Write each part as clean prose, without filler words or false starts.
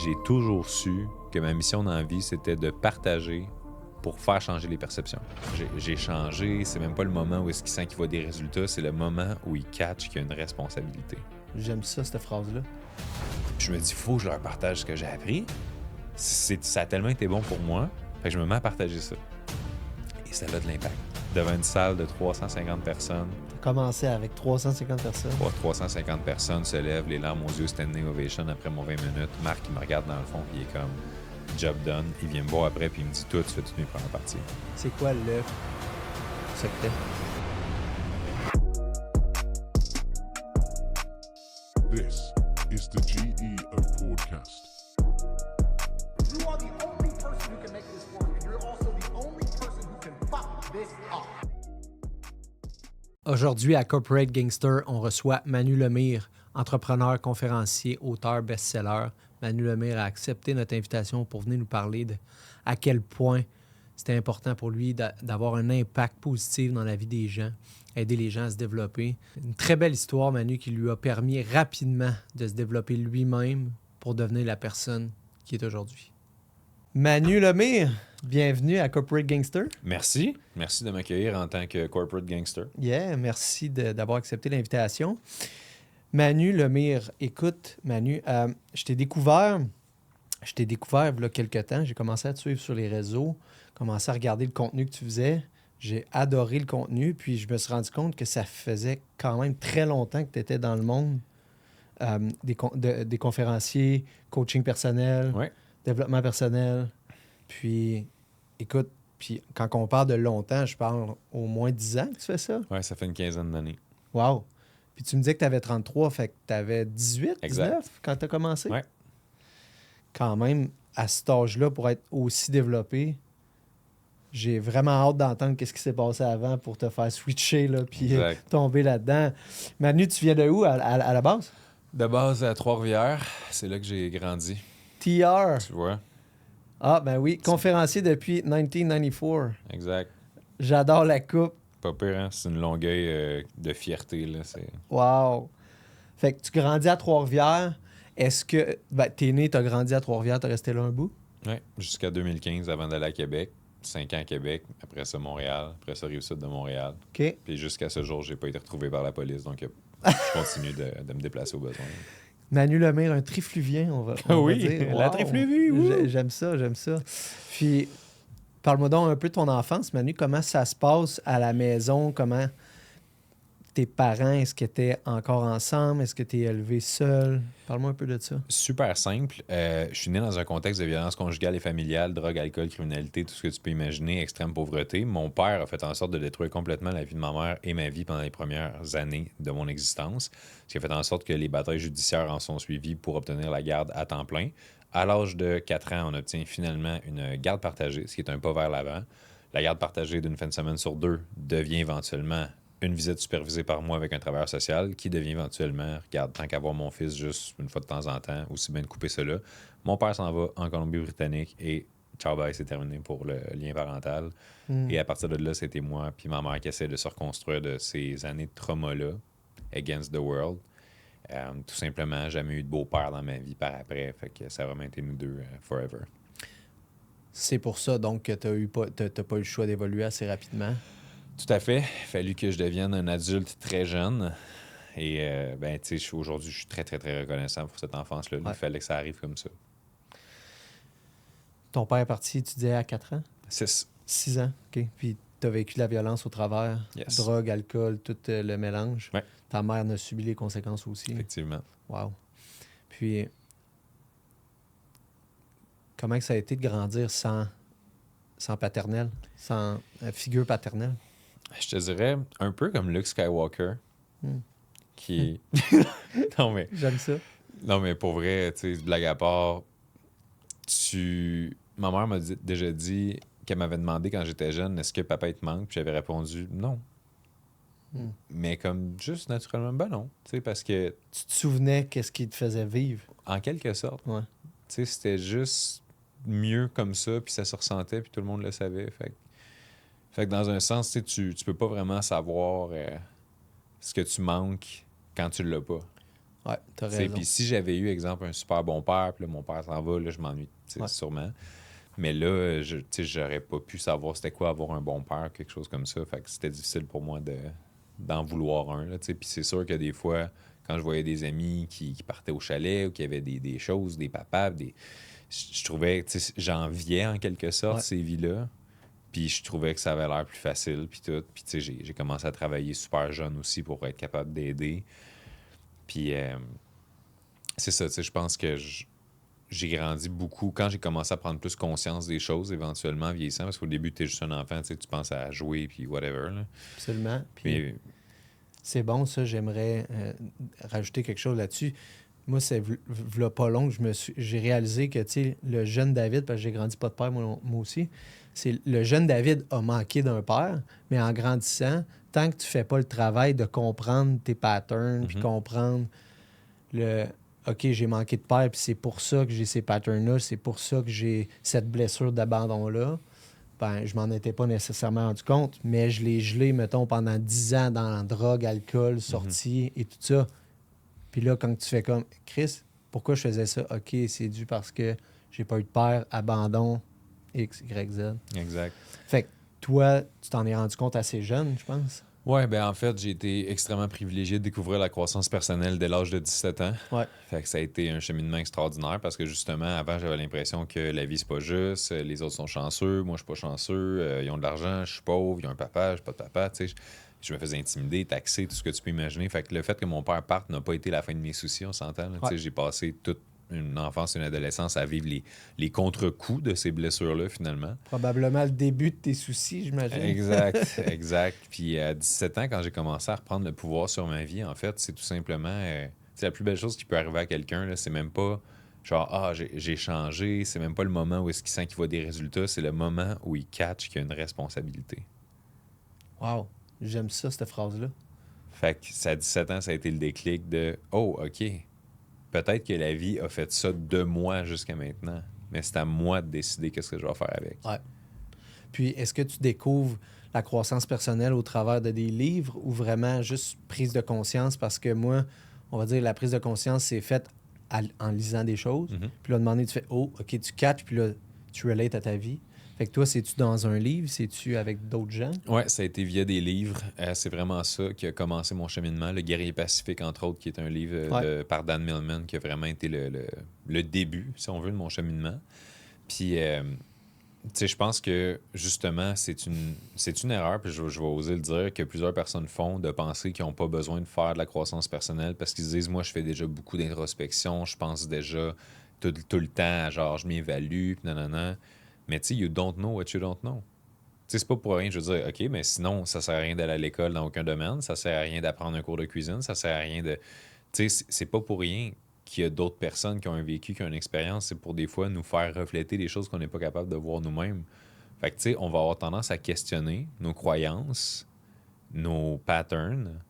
j'ai toujours su que ma mission dans la vie, c'était de partager pour faire changer les perceptions. J'ai changé, c'est même pas le moment où est-ce qu'il sent qu'il voit des résultats, c'est le moment où il catch qu'il y a une responsabilité. J'aime ça, cette phrase-là. Je me dis, faut que je leur partage ce que j'ai appris. Ça a tellement été bon pour moi, fait que je me mets à partager ça. Et ça a de l'impact. Devant une salle de 350 personnes, T'as commencé avec 350 personnes. 350 personnes se lèvent, les larmes aux yeux, standing ovation après mon 20 minutes. Marc, il me regarde dans le fond, il est comme job done. Il vient me voir après, puis il me dit, toi, tu fais toutes mes premières parties. C'est quoi le secret? This is the GE of Podcast. You are the only person who can make this work, and you're also the only person who can fuck this up. Aujourd'hui, à Corporate Gangster, on reçoit Manu Lemire, entrepreneur, conférencier, auteur, best-seller. Manu Lemire a accepté notre invitation pour venir nous parler de à quel point c'était important pour lui d'avoir un impact positif dans la vie des gens, aider les gens à se développer. Une très belle histoire, Manu, qui lui a permis rapidement de se développer lui-même pour devenir la personne qui est aujourd'hui. Manu Lemire, bienvenue à Corporate Gangster. Merci. Merci de m'accueillir en tant que corporate gangster. Yeah, merci d'avoir accepté l'invitation. Manu Lemire, écoute, Manu, je t'ai découvert il y a quelques temps. J'ai commencé à te suivre sur les réseaux, commencé à regarder le contenu que tu faisais. J'ai adoré le contenu, puis je me suis rendu compte que ça faisait quand même très longtemps que tu étais dans le monde des conférenciers, coaching personnel, Ouais. développement personnel. Puis, écoute, puis quand on parle de longtemps, je parle au moins 10 ans que tu fais ça. Ouais, ça fait une quinzaine d'années. Wow! Puis tu me disais que tu avais 33, fait que tu avais 18, Exact. 19 quand tu as commencé? Ouais. Quand même, à cet âge-là, pour être aussi développé, j'ai vraiment hâte d'entendre qu'est-ce qui s'est passé avant pour te faire switcher, là, puis Exact. tomber là-dedans. Manu, tu viens de où à la base? De base à Trois-Rivières, c'est là que j'ai grandi, TR. tu vois. Ah, ben oui, conférencier depuis 1994. Exact. J'adore la coupe. Pas pire, hein? C'est une longueuil de fierté, là. Wow! Fait que tu grandis à Trois-Rivières. Est-ce que... Ben, t'es né, t'as grandi à Trois-Rivières, t'as resté là un bout? Ouais, jusqu'à 2015 avant d'aller à Québec. 5 ans à Québec, après ça Montréal, après ça Rive-Sud de Montréal. OK. Puis jusqu'à ce jour, j'ai pas été retrouvé par la police, donc je continue de me déplacer au besoin. Manu Lemire, un trifluvien, on va Oui, dire. la Wow. trifluvie, wouh! J'aime ça. Puis, parle-moi donc un peu de ton enfance, Manu. Comment ça se passe à la maison? Comment tes parents, est-ce qu'ils étaient encore ensemble? Est-ce que tu es élevé seul? Parle-moi un peu de ça. Super simple. Je suis né dans un contexte de violence conjugale et familiale, drogue, alcool, criminalité, tout ce que tu peux imaginer, extrême pauvreté. Mon père a fait en sorte de détruire complètement la vie de ma mère et ma vie pendant les premières années de mon existence, ce qui a fait en sorte que les batailles judiciaires en sont suivies pour obtenir la garde à temps plein. À l'âge de 4 ans, on obtient finalement une garde partagée, ce qui est un pas vers l'avant. La garde partagée d'une fin de semaine sur 2 devient éventuellement une visite supervisée par moi avec un travailleur social qui devient éventuellement, regarde, tant qu'à voir mon fils juste une fois de temps en temps, aussi bien de couper cela. Mon père s'en va en Colombie-Britannique et ciao bye, c'est terminé pour le lien parental. Et à partir de là, c'était moi puis ma mère qui essaie de se reconstruire de ces années de trauma-là, against the world. Tout simplement, jamais eu de beau-père dans ma vie par après, fait que ça a vraiment été nous deux forever. C'est pour ça, donc, que t'as pas eu le choix d'évoluer assez rapidement. Tout à fait. Il a fallu que je devienne un adulte très jeune. Et ben, tu sais, aujourd'hui, je suis très, très, très reconnaissant pour cette enfance-là. Ouais. Il fallait que ça arrive comme ça. Ton père est parti étudier à 4 ans? 6. 6 ans, OK. Puis tu as vécu la violence au travers, Yes. drogue, alcool, tout le mélange. Ouais. Ta mère en a subi les conséquences aussi. Effectivement. Wow. Puis, comment que ça a été de grandir sans paternel, sans figure paternelle? Je te dirais un peu comme Luke Skywalker, qui... non, mais... J'aime ça. Non, mais pour vrai, tu sais, blague à part, ma mère m'a déjà dit qu'elle m'avait demandé quand j'étais jeune, est-ce que papa il te manque? Puis j'avais répondu non. Mais comme juste naturellement, ben non. Tu sais, parce que, Tu te souvenais qu'est-ce qui te faisait vivre? en quelque sorte, Ouais. tu sais, c'était juste mieux comme ça, puis ça se ressentait, puis tout le monde le savait. Fait que dans un sens, tu sais, tu peux pas vraiment savoir ce que tu manques quand tu l'as pas. Ouais, t'as T'sais, raison. puis si j'avais eu, exemple, un super bon père, puis là, mon père s'en va, là, je m'ennuie, Ouais. sûrement. Mais là, j'aurais pas pu savoir c'était quoi avoir un bon père, quelque chose comme ça. Fait que c'était difficile pour moi d'en vouloir un. Là, puis c'est sûr que des fois, quand je voyais des amis qui partaient au chalet ou qui avaient des choses, des papas, je trouvais, j'enviais en quelque sorte Ouais. ces vies-là. Puis je trouvais que ça avait l'air plus facile, puis tout. Puis tu sais, j'ai commencé à travailler super jeune aussi pour être capable d'aider. Puis c'est ça, tu sais, je pense que j'ai grandi beaucoup quand j'ai commencé à prendre plus conscience des choses, éventuellement, en vieillissant, parce qu'au début, tu es juste un enfant, tu sais, tu penses à jouer, puis whatever. Là. Absolument. Puis Mais c'est bon, ça. J'aimerais rajouter quelque chose là-dessus. Moi, c'est v'là pas long que j'ai réalisé que, tu sais, le jeune David, parce que j'ai grandi pas de père, moi aussi, c'est le jeune David a manqué d'un père, mais en grandissant, tant que tu fais pas le travail de comprendre tes patterns, puis comprendre le OK, j'ai manqué de père, puis c'est pour ça que j'ai ces patterns-là, c'est pour ça que j'ai cette blessure d'abandon-là. Ben, je m'en étais pas nécessairement rendu compte, mais je l'ai gelé, mettons, pendant 10 ans dans la drogue, alcool, sortie et tout ça. Puis là, quand tu fais comme Chris, pourquoi je faisais ça? OK, c'est dû parce que j'ai pas eu de père, abandon, X, Y, Z. exact. Fait que toi, tu t'en es rendu compte assez jeune, je pense. Ouais, ben en fait, j'ai été extrêmement privilégié de découvrir la croissance personnelle dès l'âge de 17 ans. Ouais. Fait que ça a été un cheminement extraordinaire parce que justement, avant, j'avais l'impression que la vie, c'est pas juste, les autres sont chanceux, moi, je suis pas chanceux, ils ont de l'argent, je suis pauvre, ils ont un papa, j'ai pas de papa, tu sais. Je me faisais intimider, taxer, tout ce que tu peux imaginer. Fait que le fait que mon père parte n'a pas été la fin de mes soucis, on s'entend. Là. Tu sais, j'ai passé toute une enfance et une adolescence à vivre les contre-coups de ces blessures-là, finalement. Probablement le début de tes soucis, j'imagine. Exact, exact. Puis à 17 ans, quand j'ai commencé à reprendre le pouvoir sur ma vie, en fait, c'est tout simplement... c'est la plus belle chose qui peut arriver à quelqu'un, là. C'est même pas genre, ah, j'ai changé. C'est même pas le moment où est-ce qu'il sent qu'il voit des résultats. C'est le moment où il catch qu'il y a une responsabilité. Wow, j'aime ça, cette phrase-là. Fait que ça, à 17 ans, ça a été le déclic de « Oh, OK, peut-être que la vie a fait ça de moi jusqu'à maintenant, mais c'est à moi de décider qu'est-ce que je vais faire avec. » Ouais. Puis, est-ce que tu découvres la croissance personnelle au travers de des livres ou vraiment juste prise de conscience? Parce que moi, on va dire la prise de conscience, c'est faite en lisant des choses. Puis là, demander, tu fais « Oh, OK, tu catches, puis là, tu relates à ta vie. » Fait que toi, c'est-tu dans un livre? C'est-tu avec d'autres gens? Ouais, ça a été via des livres. C'est vraiment ça qui a commencé mon cheminement. Le Guerrier Pacifique, entre autres, qui est un livre par Dan Millman, qui a vraiment été le début, si on veut, de mon cheminement. Puis, tu sais, je pense que, justement, c'est une erreur, puis je vais oser le dire, que plusieurs personnes font, de penser qu'ils n'ont pas besoin de faire de la croissance personnelle parce qu'ils se disent, moi, je fais déjà beaucoup d'introspection, je pense déjà tout le temps à genre, je m'évalue, puis nanana. Mais tu sais, you don't know what you don't know. Tu sais, c'est pas pour rien, je veux dire, OK, mais sinon, ça sert à rien d'aller à l'école dans aucun domaine, ça sert à rien d'apprendre un cours de cuisine, ça sert à rien de... Tu sais, c'est pas pour rien qu'il y a d'autres personnes qui ont un vécu, qui ont une expérience, c'est pour des fois nous faire refléter des choses qu'on n'est pas capable de voir nous-mêmes. Fait que, tu sais, on va avoir tendance à questionner nos croyances, nos patterns,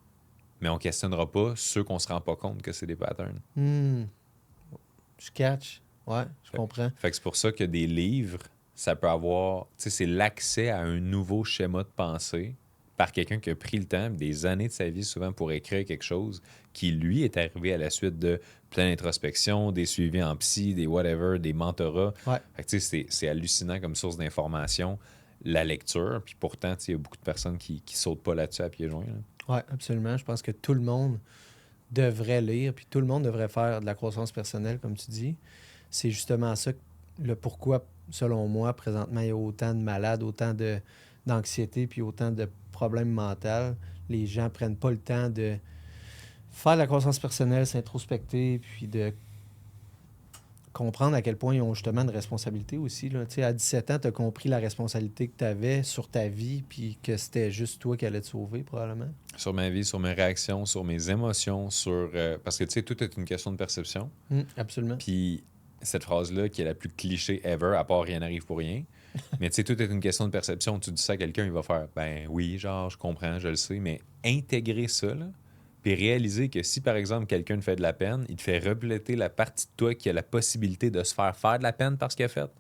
mais on questionnera pas ceux qu'on se rend pas compte que c'est des patterns. Je catch. Ouais, je comprends. Fait que c'est pour ça que des livres, ça peut avoir... Tu sais, c'est l'accès à un nouveau schéma de pensée par quelqu'un qui a pris le temps, des années de sa vie souvent, pour écrire quelque chose qui, lui, est arrivé à la suite de plein d'introspection, des suivis en psy, des whatever, des mentorats. Ouais. Fait que, tu sais, c'est hallucinant comme source d'information, la lecture. Puis pourtant, tu sais, il y a beaucoup de personnes qui sautent pas là-dessus à pieds joints. Là. Oui, absolument. Je pense que tout le monde devrait lire, puis tout le monde devrait faire de la croissance personnelle, comme tu dis. C'est justement ça, le pourquoi, selon moi, présentement, il y a autant de malades, autant d'anxiété, puis autant de problèmes mentaux. Les gens prennent pas le temps de faire de la croissance personnelle, s'introspecter, puis de comprendre à quel point ils ont justement une responsabilité aussi. Là. Tu sais, à 17 ans, tu as compris la responsabilité que tu avais sur ta vie, puis que c'était juste toi qui allais te sauver, probablement. Sur ma vie, sur mes réactions, sur mes émotions, sur... parce que, tu sais, tout est une question de perception. Absolument. Puis cette phrase-là, qui est la plus cliché ever, à part « rien n'arrive pour rien », mais tu sais, tout est une question de perception. Tu dis ça à quelqu'un, il va faire « ben oui, genre, je comprends, je le sais », mais intégrer ça, là, puis réaliser que si, par exemple, quelqu'un te fait de la peine, il te fait refléter la partie de toi qui a la possibilité de se faire de la peine par ce qu'il a fait.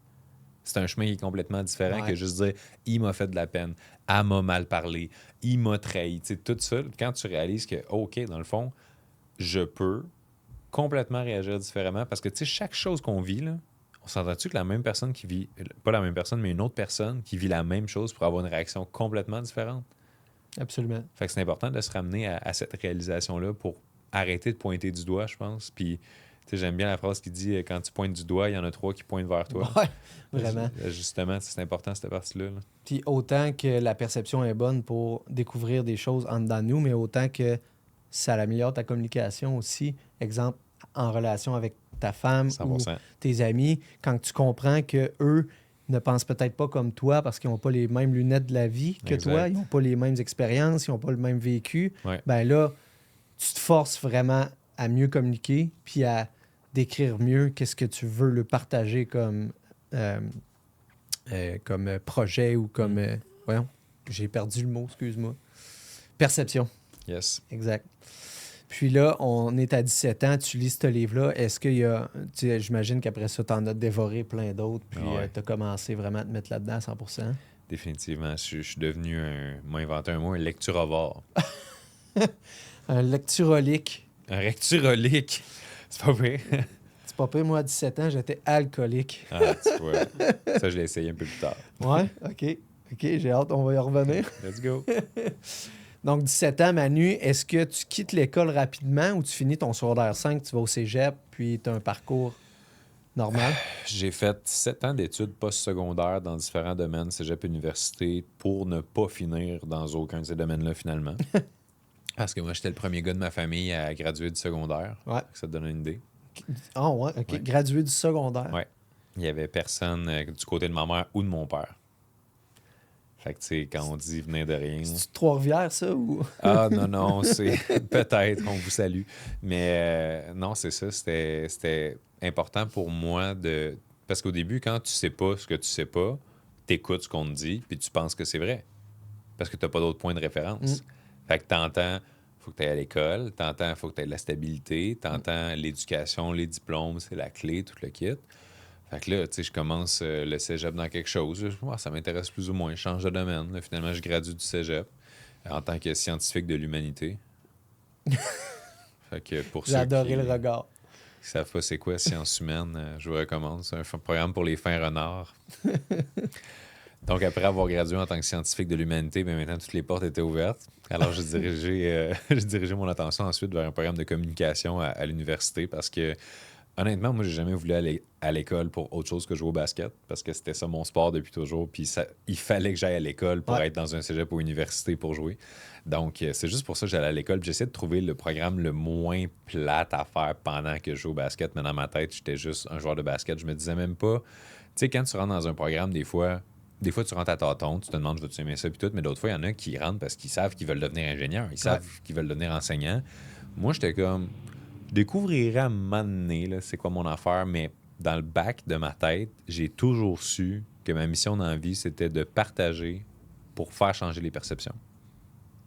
C'est un chemin qui est complètement différent que juste dire « il m'a fait de la peine, elle m'a mal parlé, il m'a trahi ». Tu sais, tout ça, quand tu réalises que, OK, dans le fond, je peux complètement réagir différemment parce que, tu sais, chaque chose qu'on vit, là, on s'entend-tu que la même personne qui vit, pas la même personne, mais une autre personne qui vit la même chose pour avoir une réaction complètement différente? Absolument. Fait que c'est important de se ramener à cette réalisation-là pour arrêter de pointer du doigt, je pense. Puis, tu sais, j'aime bien la phrase qui dit quand tu pointes du doigt, il y en a 3 qui pointent vers toi. Ouais, vraiment. Justement, c'est important cette partie-là. Là. Puis autant que la perception est bonne pour découvrir des choses en dedans de nous, mais autant que ça améliore ta communication aussi. Exemple, en relation avec ta femme 100%. ou tes amis, quand tu comprends que eux ne pensent peut-être pas comme toi parce qu'ils n'ont pas les mêmes lunettes de la vie que Exact. toi, ils n'ont pas les mêmes expériences, ils n'ont pas le même vécu, Ouais. ben là, tu te forces vraiment à mieux communiquer puis à décrire mieux qu'est-ce que tu veux le partager comme projet ou comme... voyons, j'ai perdu le mot, excuse-moi. Perception, Yes. exact. Puis là, on est à 17 ans, tu lis ce livre-là. Est-ce qu'il y a... J'imagine qu'après ça, tu en as dévoré plein d'autres, puis Ouais. tu as commencé vraiment à te mettre là-dedans à 100%. Définitivement. Je suis devenu m'a inventé un mot, un lecturovore. Un lecturolique. Un recturolique. C'est pas vrai? C'est pas pire, moi, à 17 ans, j'étais alcoolique. Ah, tu vois. Ça, je l'ai essayé un peu plus tard. Ouais, OK. OK, j'ai hâte, on va y revenir. Let's go. Donc, 17 ans, Manu, est-ce que tu quittes l'école rapidement ou tu finis ton secondaire 5, tu vas au cégep, puis tu as un parcours normal? J'ai fait 7 ans d'études postsecondaires dans différents domaines, cégep, université, pour ne pas finir dans aucun de ces domaines-là, finalement. Parce que moi, j'étais le premier gars de ma famille à graduer du secondaire. Ouais. Ça te donne une idée. Ah ouais, OK. Ouais. Gradué du secondaire. Ouais. Il n'y avait personne du côté de ma mère ou de mon père. Fait que, tu sais, quand on dit venir de rien... C'est Trois-Rivières, ça, ou... Ah, non, c'est... Peut-être, on vous salue. Mais non, c'est ça, c'était important pour moi de... Parce qu'au début, quand tu sais pas ce que tu sais pas, t'écoutes ce qu'on te dit, puis tu penses que c'est vrai. Parce que t'as pas d'autre point de référence. Fait que t'entends, faut que tu ailles à l'école, t'entends, faut que tu aies de la stabilité, t'entends l'éducation, les diplômes, c'est la clé, tout le kit. Fait que là, tu sais, je commence le cégep dans quelque chose. Ça m'intéresse plus ou moins. Je change de domaine. Là, finalement, je gradue du cégep en tant que scientifique de l'humanité. Fait que pour J'ai ceux adoré qui le regard. savent pas c'est quoi sciences humaines, je vous recommande. C'est un programme pour les fins renards. Donc, après avoir gradué en tant que scientifique de l'humanité, bien, maintenant, toutes les portes étaient ouvertes. Alors, j'ai dirigé mon attention ensuite vers un programme de communication à l'université parce que, honnêtement, moi, j'ai jamais voulu aller à l'école pour autre chose que jouer au basket parce que c'était ça mon sport depuis toujours. Puis il fallait que j'aille à l'école pour être dans un cégep ou université pour jouer. Donc, c'est juste pour ça que j'allais à l'école. Puis j'essayais de trouver le programme le moins plate à faire pendant que je joue au basket. Mais dans ma tête, j'étais juste un joueur de basket. Je me disais même pas... Tu sais, quand tu rentres dans un programme, des fois, tu rentres à tâtons, tu te demandes, je veux-tu aimer ça, puis tout. Mais d'autres fois, il y en a qui rentrent parce qu'ils savent qu'ils veulent devenir ingénieurs. Ils savent qu'ils veulent devenir enseignants. Moi, j'étais comme... Je découvrirais à un moment donné, là, c'est quoi mon affaire, mais dans le bac de ma tête, j'ai toujours su que ma mission dans la vie, c'était de partager pour faire changer les perceptions.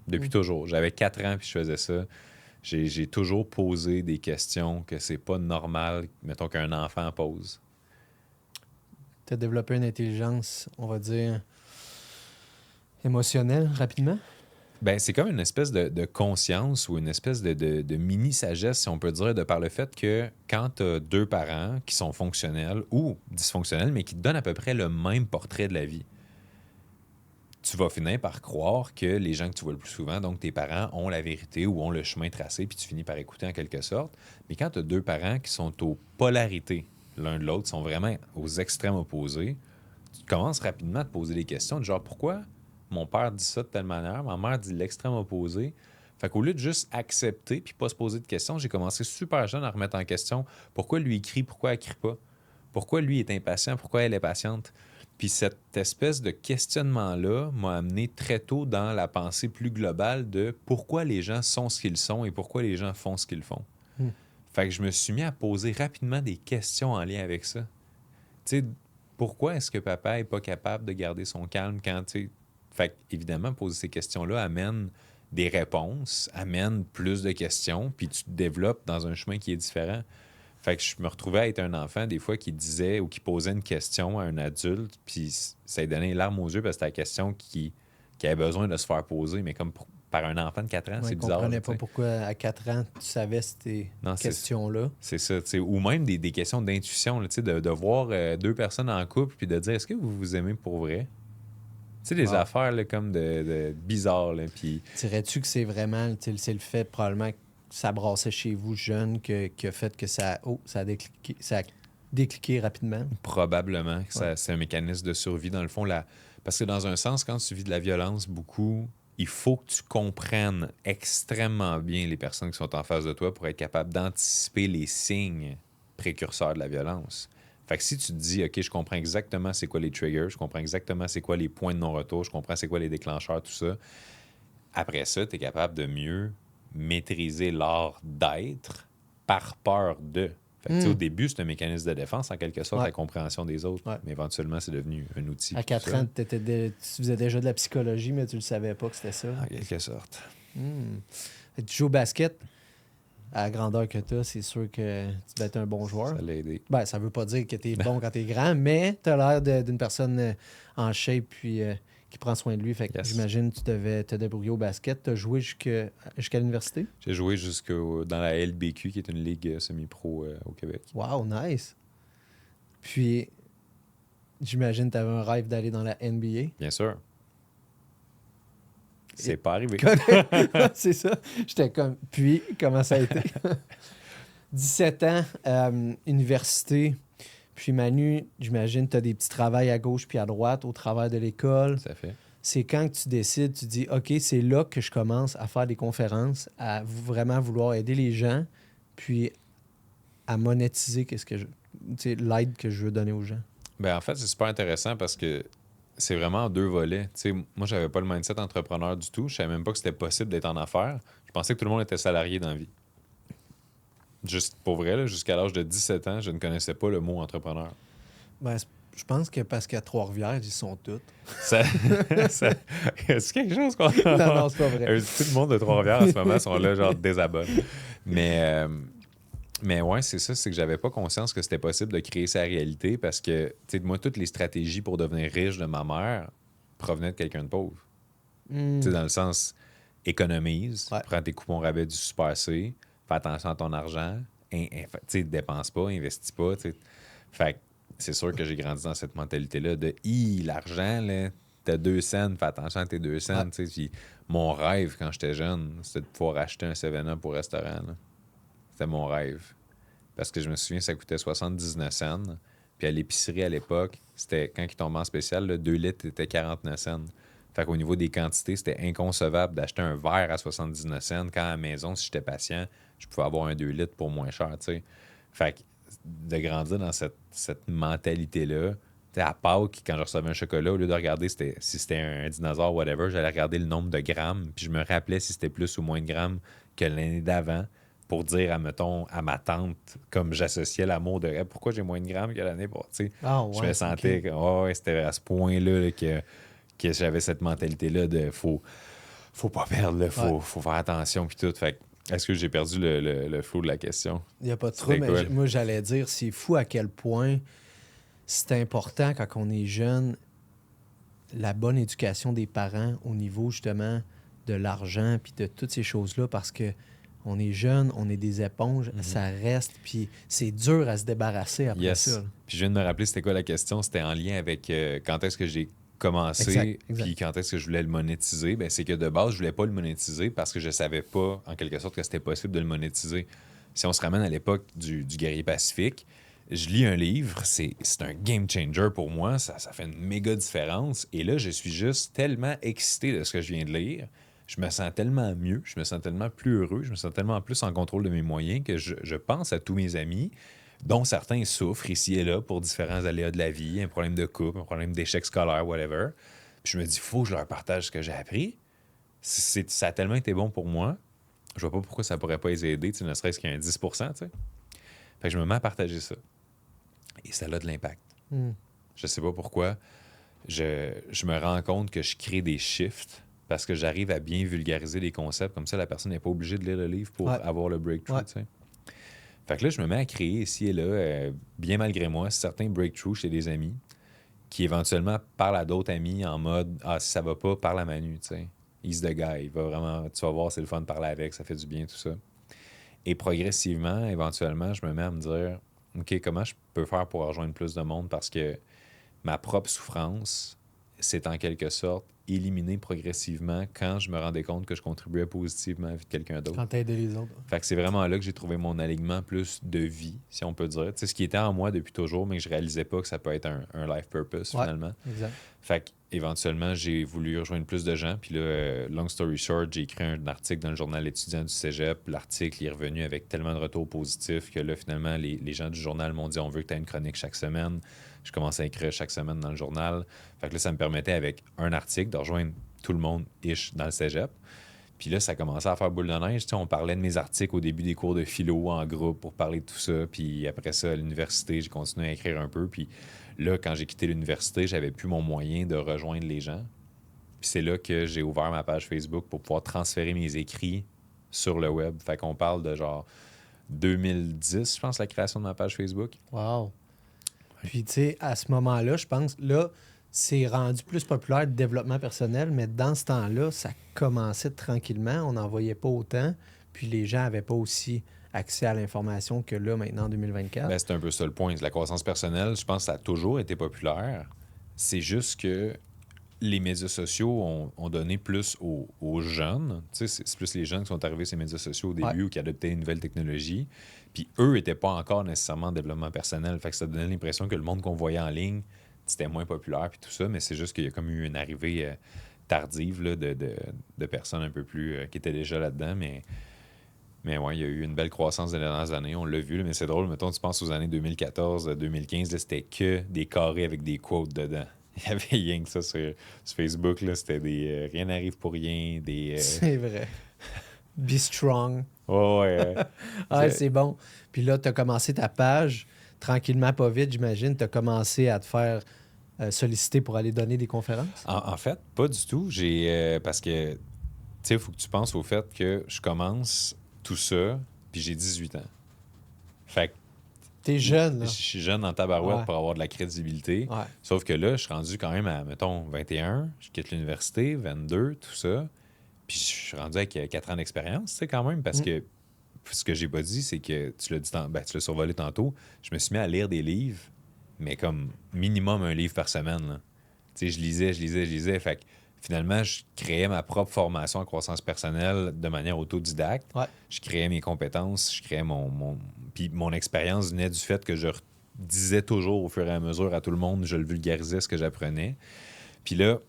Depuis toujours. J'avais 4 ans puis je faisais ça. J'ai toujours posé des questions que c'est pas normal, mettons, qu'un enfant pose. Tu as développé une intelligence, on va dire, émotionnelle rapidement? Ben, c'est comme une espèce de conscience ou une espèce de mini-sagesse, si on peut dire, de par le fait que quand tu as 2 parents qui sont fonctionnels ou dysfonctionnels, mais qui te donnent à peu près le même portrait de la vie, tu vas finir par croire que les gens que tu vois le plus souvent, donc tes parents, ont la vérité ou ont le chemin tracé, puis tu finis par écouter en quelque sorte. Mais quand tu as 2 parents qui sont aux polarités l'un de l'autre, sont vraiment aux extrêmes opposés, tu commences rapidement à te poser des questions de genre, pourquoi mon père dit ça de telle manière, ma mère dit l'extrême opposé. Fait qu'au lieu de juste accepter puis pas se poser de questions, j'ai commencé super jeune à remettre en question pourquoi lui il crie, pourquoi elle crie pas, pourquoi lui est impatient, pourquoi elle est patiente. Puis cette espèce de questionnement-là m'a amené très tôt dans la pensée plus globale de pourquoi les gens sont ce qu'ils sont et pourquoi les gens font ce qu'ils font. Fait que je me suis mis à poser rapidement des questions en lien avec ça. Tu sais, pourquoi est-ce que papa est pas capable de garder son calme quand, tu sais... Fait que, évidemment, poser ces questions-là amène des réponses, amène plus de questions, puis tu te développes dans un chemin qui est différent. Fait que je me retrouvais à être un enfant, des fois, qui disait ou qui posait une question à un adulte, puis ça lui donnait les larmes aux yeux parce que c'était la question qui avait besoin de se faire poser. Mais comme par un enfant de 4 ans. Ouais, C'est je bizarre. comprenais là, pas tu sais. pourquoi à 4 ans, tu savais ces Non, c'est- questions-là. C'est ça, tu sais. Ou même des questions d'intuition, là, tu sais, de voir deux personnes en couple puis de dire est-ce que vous vous aimez pour vrai? Tu sais, des Wow. affaires là, comme de bizarres. Là, puis Dirais-tu que c'est vraiment c'est le fait probablement que ça brassait chez vous jeune qui a fait que ça a décliqué rapidement? probablement que Ouais. c'est un mécanisme de survie, dans le fond. Parce que dans un sens, quand tu vis de la violence beaucoup, il faut que tu comprennes extrêmement bien les personnes qui sont en face de toi pour être capable d'anticiper les signes précurseurs de la violence. Fait que si tu te dis, OK, je comprends exactement c'est quoi les triggers, je comprends exactement c'est quoi les points de non-retour, je comprends c'est quoi les déclencheurs, tout ça, après ça, tu es capable de mieux maîtriser l'art d'être par peur de. Fait que, tu sais, au début, c'est un mécanisme de défense, en quelque sorte, Ouais. la compréhension des autres. Ouais. Mais éventuellement, c'est devenu un outil. À tout 4 ça. ans, tu faisais déjà de la psychologie, mais tu le savais pas que c'était ça. En quelque sorte. Fait que tu joues au basket, à la grandeur que tu as, c'est sûr que tu vas être un bon joueur. Ça l'a aidé. Ben, ça veut pas dire que tu es bon quand tu es grand, mais tu as l'air d'une personne en shape puis qui prend soin de lui. Fait que Yes. j'imagine que tu devais te débrouiller au basket. Tu as joué jusqu'à l'université? J'ai joué dans la LBQ, qui est une ligue semi-pro au Québec. Wow, nice. Puis, j'imagine que tu avais un rêve d'aller dans la NBA. Bien sûr. C'est pas arrivé. C'est ça. J'étais comme. Puis, comment ça a été? 17 ans, université. Puis, Manu, j'imagine, tu as des petits travails à gauche puis à droite au travers de l'école. Ça fait. C'est quand que tu décides, tu dis, OK, c'est là que je commence à faire des conférences, à vraiment vouloir aider les gens, puis à monétiser l'aide que je veux donner aux gens. Ben, en fait, c'est super intéressant parce que c'est vraiment en deux volets. Tu sais, moi, j'avais pas le mindset entrepreneur du tout. Je savais même pas que c'était possible d'être en affaires. Je pensais que tout le monde était salarié dans la vie. Juste pour vrai, là, jusqu'à l'âge de 17 ans, je ne connaissais pas le mot entrepreneur. Ben, je pense que parce qu'à Trois-Rivières, ils sont tous. Est-ce quelque chose qu'on... Non, c'est pas vrai. Tout le monde de Trois-Rivières en ce moment sont là, genre désabonne. Mais ouais, c'est ça, c'est que j'avais pas conscience que c'était possible de créer sa réalité parce que, tu sais, moi, toutes les stratégies pour devenir riche de ma mère provenaient de quelqu'un de pauvre. Tu sais, dans le sens, économise, Ouais. prends tes coupons rabais du Super C, fais attention à ton argent, tu sais, dépense pas, investis pas, tu sais. Fait que c'est sûr que j'ai grandi dans cette mentalité-là de l'argent, là, t'as 2 cents, fais attention à tes 2 cents. Ouais. Tu sais. Puis mon rêve quand j'étais jeune, c'était de pouvoir acheter un 7-Up au restaurant. Là. C'était mon rêve. Parce que je me souviens, ça coûtait 79 cents. Puis à l'épicerie à l'époque, c'était quand il tombait en spécial, le 2 litres était 49 cents. Fait qu'au niveau des quantités, c'était inconcevable d'acheter un verre à 79 cents quand à la maison, si j'étais patient, je pouvais avoir un 2 litres pour moins cher. Tu sais. Fait que de grandir dans cette mentalité-là, tu sais, à Pâques, quand je recevais un chocolat, au lieu de regarder si c'était un dinosaure, whatever, j'allais regarder le nombre de grammes, puis je me rappelais si c'était plus ou moins de grammes que l'année d'avant pour dire, mettons, à ma tante, comme j'associais l'amour de hey, pourquoi j'ai moins de grammes que l'année passée. Ah, Je me sentais que ouais, c'était à ce point-là là, que j'avais cette mentalité-là de faut pas perdre, là, faut faire attention, puis tout. Fait que, est-ce que j'ai perdu le flow de la question? Il n'y a pas de C'était trouble, quoi? mais moi, j'allais dire, c'est fou à quel point c'est important quand on est jeune, la bonne éducation des parents au niveau, justement, de l'argent puis de toutes ces choses-là, parce que on est jeune, on est des éponges, ça reste, puis c'est dur à se débarrasser après Yes. ça. Là. Puis je viens de me rappeler c'était quoi la question. C'était en lien avec quand est-ce que j'ai commencé, Exact. puis quand est-ce que je voulais le monétiser. Ben, c'est que de base, je voulais pas le monétiser parce que je savais pas, en quelque sorte, que c'était possible de le monétiser. Si on se ramène à l'époque du guerrier pacifique, je lis un livre, c'est un game changer pour moi, ça fait une méga différence. Et là, je suis juste tellement excité de ce que je viens de lire. Je me sens tellement mieux, je me sens tellement plus heureux, je me sens tellement plus en contrôle de mes moyens que je pense à tous mes amis, dont certains souffrent ici et là pour différents aléas de la vie, un problème de couple, un problème d'échec scolaire, whatever. Puis je me dis, faut que je leur partage ce que j'ai appris. Ça a tellement été bon pour moi, je vois pas pourquoi ça pourrait pas les aider, ne serait-ce qu'un 10 tu sais. Fait que je me mets à partager ça. Et ça a de l'impact. Je sais pas pourquoi. Je me rends compte que je crée des shifts parce que j'arrive à bien vulgariser les concepts. Comme ça, la personne n'est pas obligée de lire le livre pour avoir le breakthrough. Tu sais. Fait que là, je me mets à créer ici et là, bien malgré moi, certains breakthroughs chez des amis qui éventuellement parlent à d'autres amis en mode « Ah, si ça va pas, parle à Manu. » tu sais. He's the guy. Tu vas voir, c'est le fun de parler avec, ça fait du bien, tout ça. Et progressivement, éventuellement, je me mets à me dire, OK, comment je peux faire pour rejoindre plus de monde? Parce que ma propre souffrance, c'est en quelque sorte éliminé progressivement quand je me rendais compte que je contribuais positivement à la vie de quelqu'un d'autre. Quand t'as aidé les autres. Fait que c'est vraiment là que j'ai trouvé mon alignement plus de vie, si on peut dire. Tu sais, ce qui était en moi depuis toujours, mais que je réalisais pas que ça peut être un life purpose, finalement. Exact. Fait qu'éventuellement, j'ai voulu rejoindre plus de gens. Puis là, long story short, j'ai écrit un article dans le journal étudiant du cégep. L'article est revenu avec tellement de retours positifs que là, finalement, les gens du journal m'ont dit « On veut que tu aies une chronique chaque semaine ». Je commençais à écrire chaque semaine dans le journal. Fait que là, ça me permettait, avec un article, de rejoindre tout le monde dans le cégep. Puis là, ça commençait à faire boule de neige. Tu sais, on parlait de mes articles au début des cours de philo en groupe pour parler de tout ça. Puis après ça, à l'université, j'ai continué à écrire un peu. Puis là, quand j'ai quitté l'université, j'avais plus mon moyen de rejoindre les gens. Puis c'est là que j'ai ouvert ma page Facebook pour pouvoir transférer mes écrits sur le web. Fait qu'on parle de genre 2010, je pense, la création de ma page Facebook. Wow. Puis, tu sais, à ce moment-là, je pense, là, c'est rendu plus populaire le développement personnel, mais dans ce temps-là, ça commençait tranquillement. On n'en voyait pas autant. Puis les gens n'avaient pas aussi accès à l'information que là, maintenant, en 2024. Ben, c'est un peu ça le point. La croissance personnelle, je pense que ça a toujours été populaire. C'est juste que les médias sociaux ont donné plus aux jeunes. Tu sais, c'est plus les jeunes qui sont arrivés sur les médias sociaux au début ou qui adoptaient une nouvelle technologie. Puis eux n'étaient pas encore nécessairement en développement personnel. Fait que ça donnait l'impression que le monde qu'on voyait en ligne, c'était moins populaire puis tout ça. Mais c'est juste qu'il y a comme eu une arrivée tardive là, de personnes un peu plus qui étaient déjà là-dedans. Mais ouais, il y a eu une belle croissance des dernières années. On l'a vu, là, mais c'est drôle. Mettons, tu penses aux années 2014-2015, c'était que des carrés avec des quotes dedans. Il y avait rien que ça sur Facebook. Là, c'était des rien n'arrive pour rien. C'est vrai. Be strong. Ouais. Ah, c'est bon. Puis là, tu as commencé ta page. Tranquillement, pas vite, j'imagine. Tu as commencé à te faire solliciter pour aller donner des conférences? En fait, pas du tout. Parce que, tu sais, il faut que tu penses au fait que je commence tout ça, puis j'ai 18 ans. Fait que T'es jeune, là. je suis jeune en tabarouette Ouais. pour avoir de la crédibilité. Ouais. Sauf que là, je suis rendu quand même à, mettons, 21. Je quitte l'université, 22, tout ça. Puis je suis rendu avec 4 ans d'expérience, tu sais, quand même, parce que ce que j'ai pas dit, c'est que tu l'as survolé tantôt. Je me suis mis à lire des livres, mais comme minimum un livre par semaine, là. Tu sais, je lisais. Fait que finalement, je créais ma propre formation en croissance personnelle de manière autodidacte. Ouais. Je créais mes compétences, je créais Puis mon expérience venait du fait que je disais toujours au fur et à mesure à tout le monde, je le vulgarisais ce que j'apprenais. Puis là,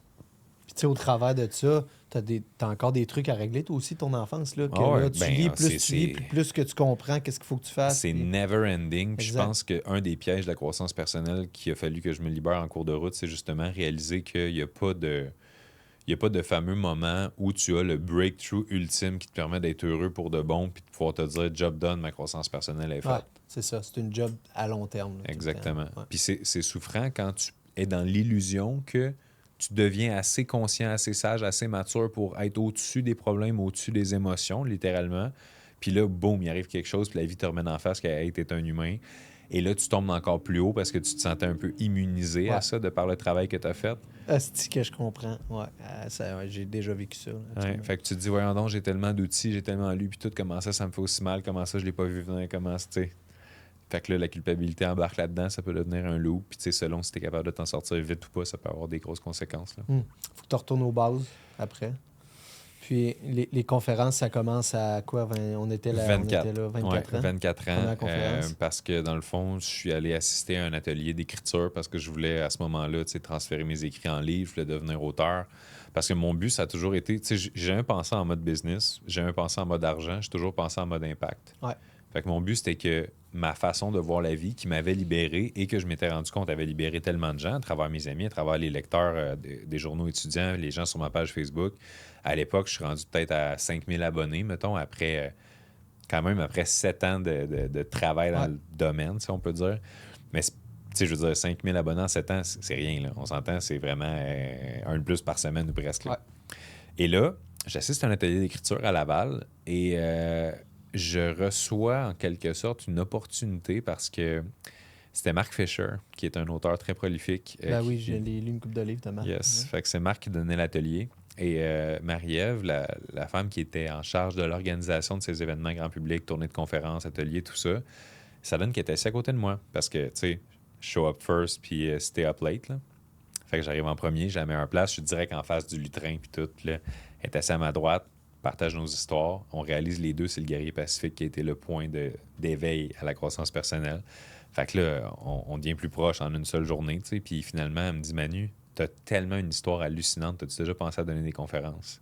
Puis, tu sais, au travers de ça, t'as encore des trucs à régler, toi aussi, ton enfance, là. Que Ah ouais, là, tu ben, lis, c'est- plus tu lis, plus que tu comprends qu'est-ce qu'il faut que tu fasses. c'est puis- never ending. Puis je Exact. pense qu'un des pièges de la croissance personnelle qu'il a fallu que je me libère en cours de route, c'est justement réaliser qu'il n'y a pas de fameux moment où tu as le breakthrough ultime qui te permet d'être heureux pour de bon puis de pouvoir te dire job done, ma croissance personnelle est faite. Ouais, c'est ça. C'est une job à long terme. là, tout le Exactement. temps. Ouais. Puis c'est souffrant quand tu es dans l'illusion que tu deviens assez conscient, assez sage, assez mature pour être au-dessus des problèmes, au-dessus des émotions, littéralement. Puis là, boum, il arrive quelque chose, puis la vie te remet en face que hey, t'es un humain. Et là, tu tombes encore plus haut parce que tu te sentais un peu immunisé à Ouais. ça de par le travail que tu as fait. Asti que je comprends. Ouais, j'ai déjà vécu ça. là, Ouais. absolument. Fait que tu te dis, voyons donc, j'ai tellement d'outils, j'ai tellement lu, puis tout, comment ça me fait aussi mal, comment ça, je l'ai pas vu venir, comment tu sais. Fait que là, la culpabilité embarque là-dedans, ça peut devenir un loup. Puis tu sais, selon si t'es capable de t'en sortir vite ou pas, ça peut avoir des grosses conséquences. Là. Faut que tu retournes aux bases après. Puis les conférences, ça commence à quoi? On était là, 24. On était là 24 Ouais, ans. 24 ans. Première conférence. Parce que dans le fond, je suis allé assister à un atelier d'écriture parce que je voulais à ce moment-là tu sais, transférer mes écrits en livre, je voulais devenir auteur. Parce que mon but, ça a toujours été. Tu sais, j'ai jamais pensé en mode business, j'ai jamais pensé en mode argent, j'ai toujours pensé en mode impact. Ouais. Fait que mon but, c'était que ma façon de voir la vie qui m'avait libéré et que je m'étais rendu compte avait libéré tellement de gens à travers mes amis, à travers les lecteurs des journaux étudiants, les gens sur ma page Facebook. À l'époque, je suis rendu peut-être à 5000 abonnés, mettons, après 7 ans de travail dans le domaine, si on peut dire. Mais, tu sais, je veux dire, 5000 abonnés en 7 ans, c'est rien, là. On s'entend, c'est vraiment un de plus par semaine ou presque. Là. Ouais. Et là, j'assiste à un atelier d'écriture à Laval et je reçois en quelque sorte une opportunité parce que c'était Mark Fisher, qui est un auteur très prolifique. Ben oui, j'ai lu une couple de livres de Marc. Yes. Fait que c'est Marc qui donnait l'atelier. Et Marie-Ève, la femme qui était en charge de l'organisation de ces événements grand public, tournées de conférences, ateliers, tout ça, ça donne qu'elle était assise à côté de moi. Parce que, tu sais, show up first puis stay up late, là. Fait que j'arrive en premier, j'ai la meilleure place, je suis direct en face du lutrin puis tout. Là. Elle est assise à ma droite, partage nos histoires. On réalise les deux, c'est le guerrier pacifique qui a été le point d'éveil à la croissance personnelle. Fait que là, on devient plus proche en une seule journée, tu sais. Puis finalement, elle me dit, Manu, t'as tellement une histoire hallucinante, t'as-tu déjà pensé à donner des conférences?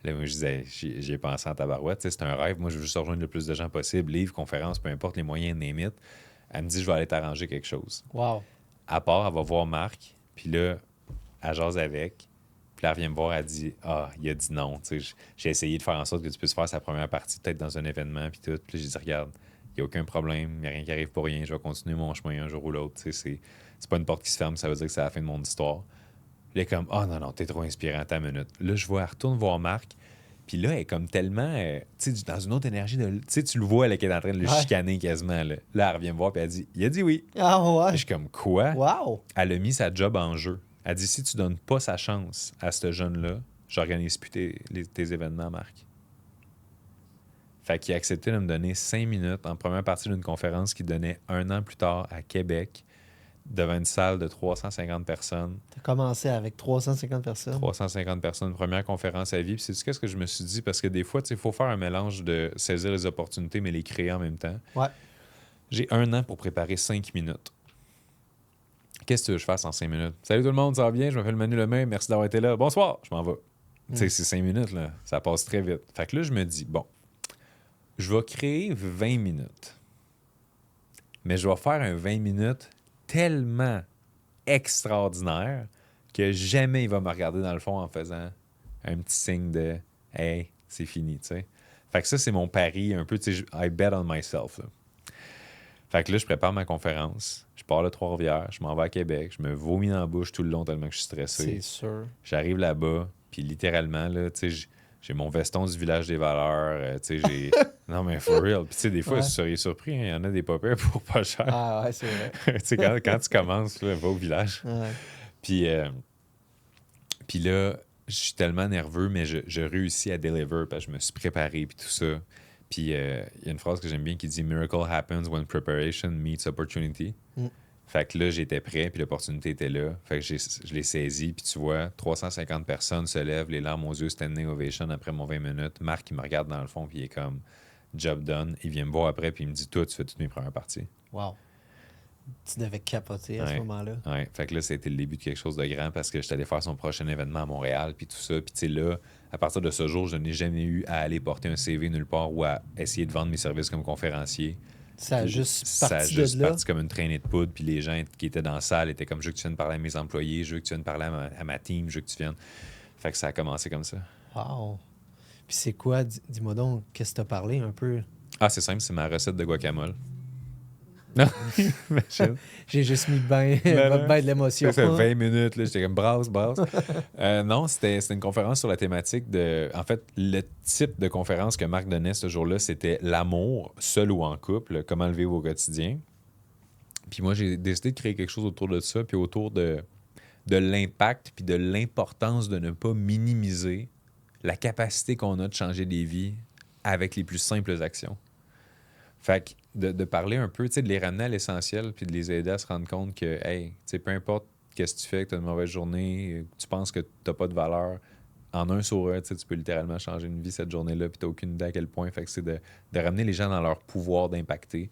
Là, moi, je disais, j'y ai pensé en tabarouette, tu sais, c'est un rêve. Moi, je veux juste rejoindre le plus de gens possible, livres, conférences, peu importe les moyens, name it. Elle me dit, je vais aller t'arranger quelque chose. Wow. À part, elle va voir Marc, puis là, elle jase avec. Puis là, elle vient me voir, elle dit il a dit non. Tu sais, j'ai essayé de faire en sorte que tu puisses faire sa première partie, peut-être dans un événement, puis tout. Puis là, j'ai dit regarde, il n'y a aucun problème, il n'y a rien qui arrive pour rien, je vais continuer mon chemin un jour ou l'autre. Tu sais, c'est pas une porte qui se ferme, ça veut dire que c'est la fin de mon histoire. Puis elle est comme non, t'es trop inspirant, ta minute. Là, je vois, elle retourne voir Marc, puis là, elle est comme tellement, tu sais, dans une autre énergie, tu sais, tu le vois, elle, qui est en train de le chicaner quasiment. Là, elle revient me voir, puis elle dit il a dit oui. Ah ouais. Je suis comme quoi? Wow. Elle a mis sa job en jeu. Elle dit si tu donnes pas sa chance à ce jeune-là, j'organise plus tes événements, Marc. Fait qu'il a accepté de me donner 5 minutes en première partie d'une conférence qu'il donnait 1 an plus tard à Québec, devant une salle de 350 personnes. Tu as commencé avec 350 personnes. 350 personnes, première conférence à vie. Puis c'est qu'est-ce que je me suis dit? Parce que des fois, il faut faire un mélange de saisir les opportunités, mais les créer en même temps. Ouais. J'ai 1 an pour préparer 5 minutes. Qu'est-ce que tu veux que je fasse en 5 minutes? Salut tout le monde, ça va bien? Je m'appelle Manu Lemay, merci d'avoir été là. Bonsoir, je m'en vais. Tu sais, c'est 5 minutes, là. Ça passe très vite. Fait que là, je me dis, bon, je vais créer 20 minutes. Mais je vais faire un 20 minutes tellement extraordinaire que jamais il va me regarder dans le fond en faisant un petit signe de « Hey, c'est fini », tu sais. Fait que ça, c'est mon pari un peu, tu sais, I bet on myself, là. Fait que là, je prépare ma conférence. Je pars de Trois-Rivières, je m'en vais à Québec, je me vomis dans la bouche tout le long tellement que je suis stressé. C'est sûr. J'arrive là-bas, puis littéralement, là, tu sais, j'ai mon veston du village des valeurs, tu sais, j'ai... Non, mais for real. Puis tu sais, des fois, vous seriez surpris, hein, il y en a des pop pour pas cher. Ah ouais, c'est vrai. Tu sais, quand tu commences, là, va au village. Ouais. Puis là, je suis tellement nerveux, mais je réussis à deliver parce que je me suis préparé, puis tout ça. Puis il y a une phrase que j'aime bien qui dit « Miracle happens when preparation meets opportunity ». Fait que là, j'étais prêt, puis l'opportunité était là. Fait que je l'ai saisi, puis tu vois, 350 personnes se lèvent, les larmes aux yeux, standing ovation après mon 20 minutes. Marc, il me regarde dans le fond, puis il est comme « Job done ». Il vient me voir après, puis il me dit « Toi, tu fais toutes mes premières parties ». Wow. Tu devais capoter à ce moment-là. Oui, fait que là, ça a été le début de quelque chose de grand parce que j'étais allé faire son prochain événement à Montréal, puis tout ça. Puis tu sais, là, à partir de ce jour, je n'ai jamais eu à aller porter un CV nulle part ou à essayer de vendre mes services comme conférencier. Ça a juste parti de là. Ça a juste de là. parti comme une traînée de poudre, puis les gens qui étaient dans la salle étaient comme « Je veux que tu viennes parler à mes employés, je veux que tu viennes parler à ma team, je veux que tu viennes. » Fait que ça a commencé comme ça. Wow. Puis c'est quoi? Dis-moi donc, qu'est-ce que tu as parlé un peu? Ah, c'est simple, c'est ma recette de guacamole. Non, imagine. J'ai juste mis ben de l'émotion. Ça fait 20 minutes, là, j'étais comme brasse. Non, c'était une conférence sur la thématique de... En fait, le type de conférence que Marc donnait ce jour-là, c'était l'amour, seul ou en couple, comment le vivre au quotidien. Puis moi, j'ai décidé de créer quelque chose autour de ça, puis autour de l'impact, puis de l'importance de ne pas minimiser la capacité qu'on a de changer des vies avec les plus simples actions. Fait que de parler un peu, tu sais, de les ramener à l'essentiel puis de les aider à se rendre compte que, hey, tu sais, peu importe qu'est-ce que tu fais, que tu as une mauvaise journée, tu penses que tu n'as pas de valeur, en un sourire, tu sais, tu peux littéralement changer une vie cette journée-là puis tu n'as aucune idée à quel point. Fait que c'est de ramener les gens dans leur pouvoir d'impacter.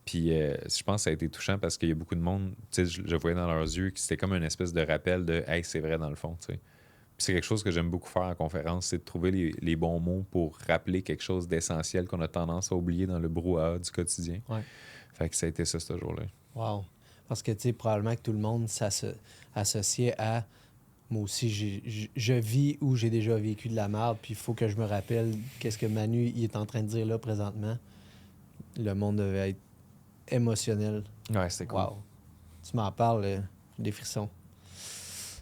Puis je pense que ça a été touchant parce qu'il y a beaucoup de monde, tu sais, je voyais dans leurs yeux que c'était comme une espèce de rappel de, hey, c'est vrai dans le fond, tu sais. C'est quelque chose que j'aime beaucoup faire en conférence, c'est de trouver les bons mots pour rappeler quelque chose d'essentiel qu'on a tendance à oublier dans le brouhaha du quotidien. Ouais. Fait que ça a été ça, ce jour-là. Wow. Parce que, tu sais, probablement que tout le monde s'associait à... Moi aussi, je vis ou j'ai déjà vécu de la merde, puis il faut que je me rappelle qu'est-ce que Manu il est en train de dire là présentement. Le monde devait être émotionnel. Ouais, c'était cool. Wow. Tu m'en parles, j'ai des frissons.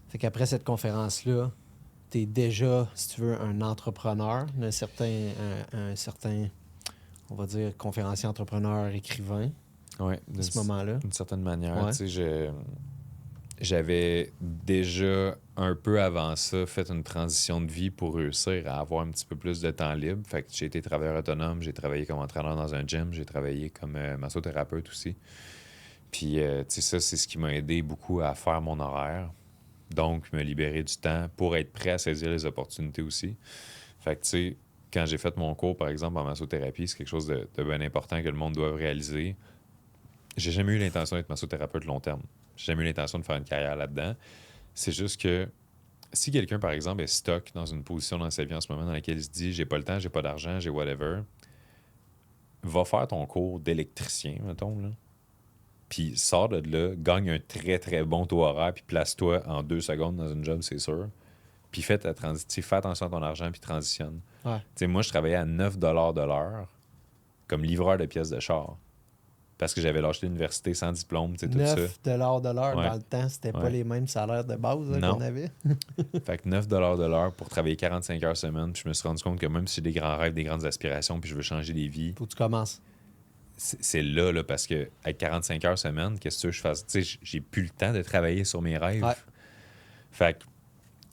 Fait qu'après cette conférence-là, tu es déjà, si tu veux, un entrepreneur, un certain, on va dire, conférencier, entrepreneur, écrivain, Ouais, à ce moment-là. D'une certaine manière. Ouais. Tu sais, j'avais déjà un peu avant ça, fait une transition de vie pour réussir à avoir un petit peu plus de temps libre. Fait que j'ai été travailleur autonome, j'ai travaillé comme entraîneur dans un gym, j'ai travaillé comme massothérapeute aussi. Puis, tu sais, ça, c'est ce qui m'a aidé beaucoup à faire mon horaire. Donc, me libérer du temps pour être prêt à saisir les opportunités aussi. Fait que, tu sais, quand j'ai fait mon cours, par exemple, en massothérapie, c'est quelque chose de bien important que le monde doit réaliser. J'ai jamais eu l'intention d'être massothérapeute long terme. J'ai jamais eu l'intention de faire une carrière là-dedans. C'est juste que si quelqu'un, par exemple, est stuck dans une position dans sa vie en ce moment dans laquelle il se dit « j'ai pas le temps, j'ai pas d'argent, j'ai whatever », va faire ton cours d'électricien, mettons, là. Puis sors de là, gagne un très, très bon taux horaire, puis place-toi en 2 secondes dans une job, c'est sûr. Puis fais attention à ton argent, puis transitionne. Ouais. Tu sais, moi, je travaillais à 9 de l'heure comme livreur de pièces de char. Parce que j'avais lâché l'université sans diplôme, tu sais, tout 9 ça. de l'heure Ouais. dans le temps, c'était pas Ouais. les mêmes salaires de base là, Non. qu'on avait. Fait que 9 de l'heure pour travailler 45 heures semaine. Puis je me suis rendu compte que même si j'ai des grands rêves, des grandes aspirations, puis je veux changer des vies, Faut que tu commences. c'est là, parce que avec 45 heures semaine, qu'est-ce que tu veux que je fasse? Tu sais, j'ai plus le temps de travailler sur mes rêves. Ouais. Fait que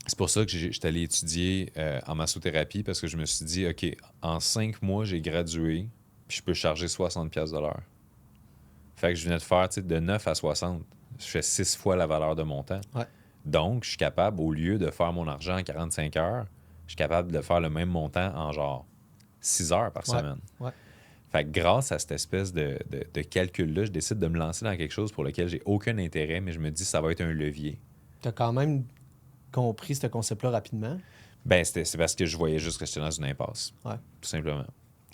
c'est pour ça que j'étais allé étudier en massothérapie parce que je me suis dit, OK, en 5 mois, j'ai gradué, puis je peux charger 60$ de l'heure. Fait que je venais de faire, tu sais, de 9 à 60. Je fais 6 fois la valeur de mon temps. Ouais. Donc, je suis capable, au lieu de faire mon argent en 45 heures, je suis capable de faire le même montant en genre 6 heures par Ouais. semaine. Ouais. Fait que grâce à cette espèce de calcul-là, je décide de me lancer dans quelque chose pour lequel j'ai aucun intérêt, mais je me dis que ça va être un levier. Tu as quand même compris ce concept-là rapidement. Ben, c'est parce que je voyais juste que j'étais dans une impasse. Ouais. Tout simplement.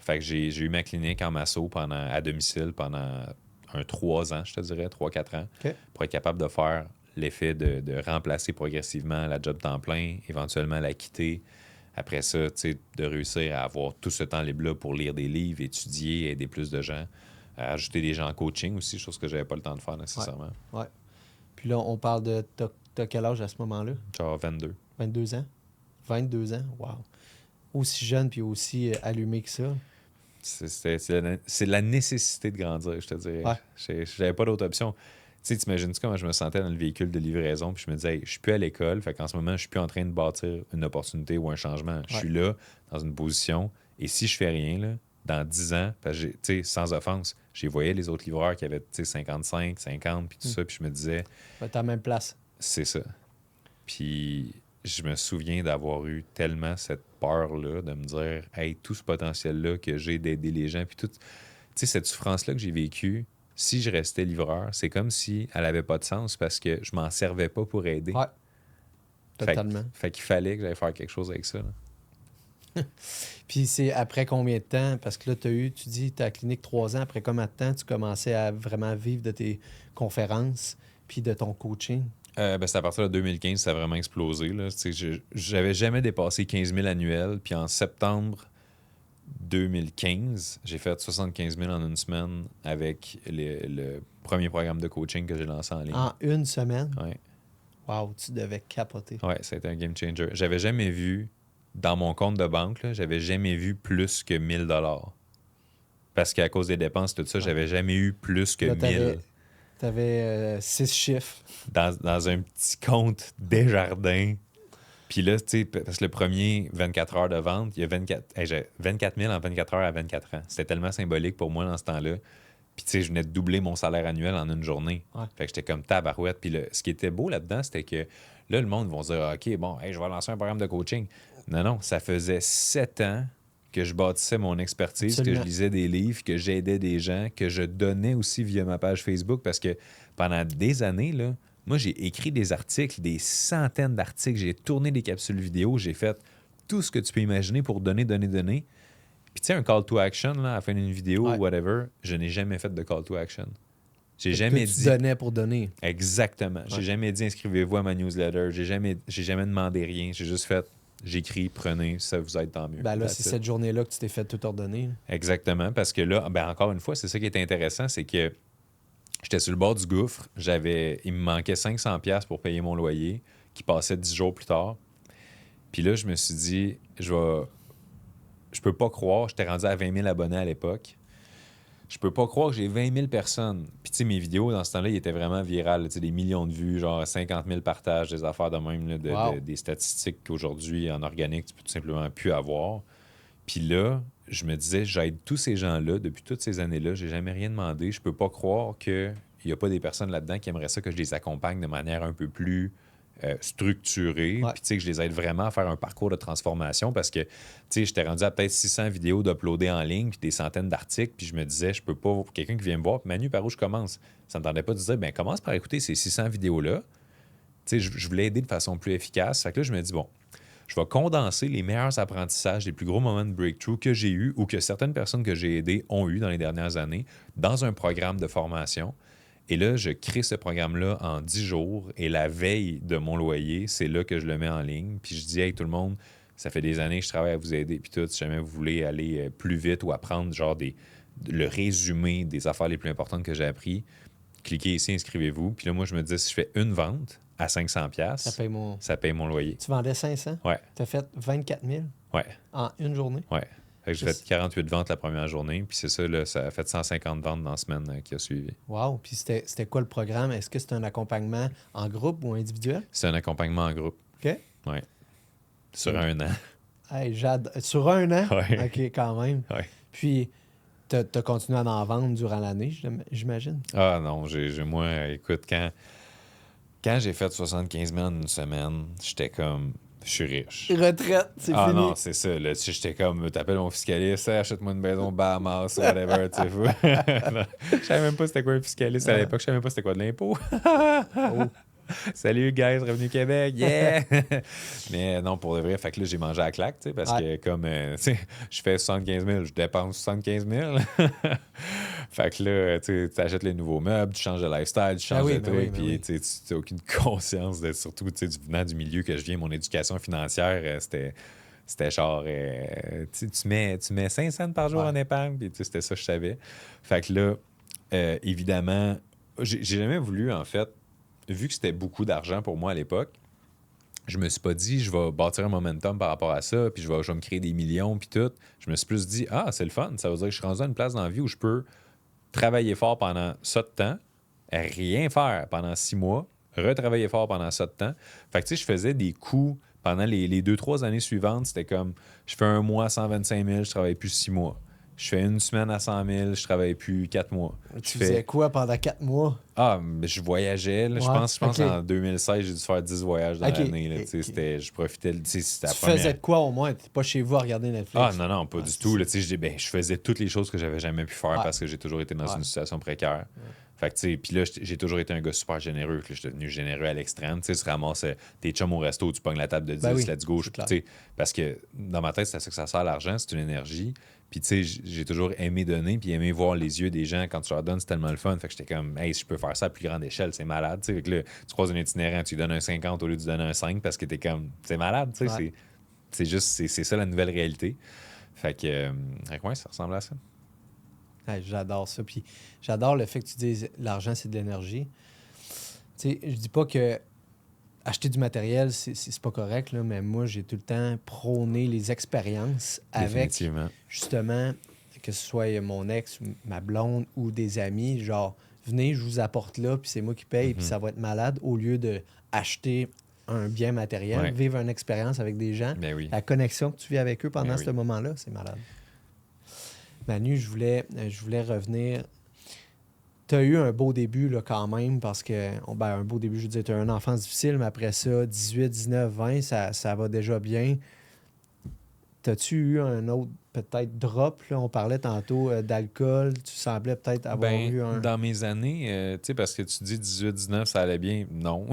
Fait que j'ai eu ma clinique en masso à domicile pendant 3 ans, je te dirais, 3-4 ans, OK. pour être capable de faire l'effet de remplacer progressivement la job temps plein, éventuellement la quitter. Après ça, tu sais, de réussir à avoir tout ce temps libre-là pour lire des livres, étudier, aider plus de gens, ajouter des gens en coaching aussi, chose que j'avais pas le temps de faire nécessairement. Ouais. Puis là, on parle de... T'as quel âge à ce moment-là? Genre 22. 22 ans? 22 ans? Wow. Aussi jeune puis aussi allumé que ça. C'est la nécessité de grandir, je te dirais. Ouais. J'avais pas d'autre option. Tu sais, t'imagines-tu comment je me sentais dans le véhicule de livraison, puis je me disais, hey, je suis plus à l'école, fait qu'en ce moment, je suis plus en train de bâtir une opportunité ou un changement. Je suis là, dans une position, et si je fais rien, là, dans 10 ans, parce que, tu sais, sans offense, j'ai voyé les autres livreurs qui avaient, tu sais, 55, 50, puis tout ça, puis je me disais, Tu vas à la même place. c'est ça. Puis je me souviens d'avoir eu tellement cette peur-là, de me dire, hey, tout ce potentiel-là que j'ai d'aider les gens, puis tout, tu sais, cette souffrance-là que j'ai vécue, si je restais livreur, c'est comme si elle avait pas de sens parce que je m'en servais pas pour aider. Ouais. Totalement. Fait qu'il fallait que j'aille faire quelque chose avec ça. Là. Puis c'est après combien de temps? Parce que là, tu dis, ta clinique 3 ans. Après combien de temps tu commençais à vraiment vivre de tes conférences puis de ton coaching? Ben, c'est à partir de 2015 ça a vraiment explosé. Là. J'avais jamais dépassé 15 000 annuels. Puis en septembre 2015, j'ai fait 75 000 en une semaine avec le premier programme de coaching que j'ai lancé en ligne. En une semaine? Ouais. Wow, tu devais capoter. Ouais, ça a été un game changer. J'avais jamais vu, dans mon compte de banque, là, j'avais jamais vu plus que 1 000 $. Parce qu'à cause des dépenses, tout ça, j'avais jamais eu plus que Là, 1000 Tu avais 6 chiffres. dans un petit compte Desjardins. Puis là, tu sais, parce que le premier 24 heures de vente, il y a 24 000 en 24 heures à 24 ans. C'était tellement symbolique pour moi dans ce temps-là. Puis, tu sais, je venais de doubler mon salaire annuel en une journée. Ouais. Fait que j'étais comme tabarouette. Puis, ce qui était beau là-dedans, c'était que là, le monde va se dire, OK, bon, hey, je vais lancer un programme de coaching. Non, ça faisait 7 ans que je bâtissais mon expertise, Absolument. que je lisais des livres, que j'aidais des gens, que je donnais aussi via ma page Facebook. Parce que pendant des années, là, moi, j'ai écrit des articles, des centaines d'articles, j'ai tourné des capsules vidéo, j'ai fait tout ce que tu peux imaginer pour donner. Puis tu sais, un call to action, là, à la fin d'une vidéo Ouais. ou whatever, je n'ai jamais fait de call to action. J'ai Que jamais tu dit... donnais pour donner. Exactement. J'ai Ouais. jamais dit inscrivez-vous à ma newsletter. J'ai jamais demandé rien. J'ai juste fait j'écris, prenez, ça vous aide, tant mieux. Ben là, That's c'est it. cette journée-là que tu t'es fait tout ordonner. Exactement, parce que là, ben encore une fois, c'est ça qui est intéressant, c'est que j'étais sur le bord du gouffre, il me manquait 500$ pour payer mon loyer, qui passait 10 jours plus tard. Puis là, je me suis dit, je peux pas croire, j'étais rendu à 20 000 abonnés à l'époque. je peux pas croire que j'ai 20 000 personnes. Puis, tu sais, mes vidéos, dans ce temps-là, ils étaient vraiment virales. Tu sais, des millions de vues, genre 50 000 partages, des affaires de même, là, Wow. des statistiques qu'aujourd'hui, en organique, tu peux tout simplement plus avoir. Puis là, je me disais, j'aide tous ces gens-là depuis toutes ces années-là. J'ai jamais rien demandé. Je peux pas croire qu'il n'y a pas des personnes là-dedans qui aimeraient ça que je les accompagne de manière un peu plus structurée. Ouais. Puis, tu sais, que je les aide vraiment à faire un parcours de transformation parce que, tu sais, j'étais rendu à peut-être 600 vidéos d'uploader en ligne puis des centaines d'articles. Puis je me disais, je peux pas... Quelqu'un qui vient me voir, puis Manu, par où je commence? Ça ne tendait pas de dire, ben commence par écouter ces 600 vidéos-là. Tu sais, je voulais aider de façon plus efficace. Fait que là, je me dis, bon, je vais condenser les meilleurs apprentissages, les plus gros moments de breakthrough que j'ai eus ou que certaines personnes que j'ai aidées ont eu dans les dernières années dans un programme de formation. Et là, je crée ce programme-là en 10 jours et la veille de mon loyer, c'est là que je le mets en ligne. Puis je dis, hey, tout le monde, ça fait des années que je travaille à vous aider. Puis tout, si jamais vous voulez aller plus vite ou apprendre genre le résumé des affaires les plus importantes que j'ai appris, cliquez ici, inscrivez-vous. Puis là, moi, je me dis, si je fais une vente à 500$, ça paye mon loyer. Tu vendais 500? Ouais. Tu as fait 24 000 Ouais. en une journée? Ouais. Fait que j'ai fait 48 ventes la première journée, puis c'est ça, là, ça a fait 150 ventes dans la semaine qui a suivi. Wow. Puis c'était quoi le programme? Est-ce que c'est un accompagnement en groupe ou individuel? C'est un accompagnement en groupe. OK. Ouais. Sur un an. Hey, sur un an? Ouais. OK, quand même. Ouais. Puis, tu as continué à en vendre durant l'année, j'imagine? Ah non, moi, écoute, quand j'ai fait 75 000 en une semaine, j'étais comme, je suis riche. Retraite, c'est Ah fini. non, c'est ça. Là, j'étais comme, t'appelles mon fiscaliste, hey, achète-moi une maison Bahamas, whatever, tu sais. Non, je savais même pas c'était quoi un fiscaliste à l'époque. Je savais même pas c'était quoi de l'impôt. Oh. Salut, guys, Revenu Québec, yeah! Mais non, pour de vrai, fait que là, j'ai mangé à la claque, tu sais, parce que comme, tu sais, je fais 75 000, je dépense 75 000. Fait que là, tu achètes les nouveaux meubles, tu changes de lifestyle, tu changes de trucs, puis tu n'as aucune conscience de, surtout, tu sais, venant du milieu que je viens, mon éducation financière, c'était genre, tu mets 5 cents par jour en épargne, puis c'était ça que je savais. Fait que là, évidemment, j'ai jamais voulu, en fait, vu que c'était beaucoup d'argent pour moi à l'époque, je me suis pas dit, je vais bâtir un momentum par rapport à ça, puis je vais me créer des millions, puis tout. Je me suis plus dit, ah, c'est le fun. Ça veut dire que je suis rendu à une place dans la vie où je peux travailler fort pendant ça de temps, rien faire pendant 6 mois, retravailler fort pendant ça de temps. Fait que, tu sais, je faisais des coups pendant les 2-3 années suivantes. C'était comme, je fais un mois à 125 000, je travaille plus 6 mois. Je fais une semaine à 100 000, je travaille plus 4 mois. Tu faisais quoi pendant 4 mois? Ah, mais je voyageais. Là. Ouais, Je pense ok. en 2016, j'ai dû faire 10 voyages dans Ok, l'année. Là. ok, Tu sais, c'était, je profitais. Tu sais, c'était la Tu première. faisais de quoi au moins? Tu pas chez vous à regarder Netflix? Ah, non, pas du c'est tout. ça. Là, tu sais, je faisais toutes les choses que j'avais jamais pu faire Ouais. parce que j'ai toujours été dans Ouais. une situation précaire. Fait que, tu sais, puis là, j'ai toujours été un gars super généreux. Là, je suis devenu généreux à l'extrême. Tu sais, tu ramasses tes chums au resto, tu pognes la table de 10, Ben oui, let's go. c'est clair. Tu sais, parce que dans ma tête, c'est à ça que ça sert l'argent, c'est une énergie. Puis, tu sais, j'ai toujours aimé donner, puis aimé voir les yeux des gens quand tu leur donnes, c'est tellement le fun. Fait que j'étais comme, hey, si je peux faire ça à plus grande échelle, c'est malade. Tu sais, fait que là, tu croises un itinérant, tu lui donnes un 50 au lieu de lui donner un 5 parce que t'es comme, c'est malade. Tu sais, Ouais. c'est juste, c'est ça la nouvelle réalité. Fait que, ouais, ça ressemble à ça. Ouais, j'adore ça. Puis j'adore le fait que tu dises l'argent, c'est de l'énergie. Tu sais, je dis pas que acheter du matériel, c'est pas correct, là, mais moi, j'ai tout le temps prôné les expériences avec, Définitivement. justement, que ce soit mon ex, ma blonde ou des amis, genre, venez, je vous apporte là, puis c'est moi qui paye, puis ça va être malade, au lieu de acheter un bien matériel, Ouais. vivre une expérience avec des gens. Ben oui. La connexion que tu vis avec eux pendant Ben ce oui. moment-là, c'est malade. Manu, je voulais revenir. Tu as eu un beau début là, quand même, parce que, un beau début, je veux dire, tu as eu une enfance difficile, mais après ça, 18, 19, 20, ça va déjà bien. T'as-tu eu un autre, peut-être, drop? Là? On parlait tantôt d'alcool. Tu semblais peut-être avoir eu un... Dans mes années, tu sais, parce que tu dis 18-19, ça allait bien. Non,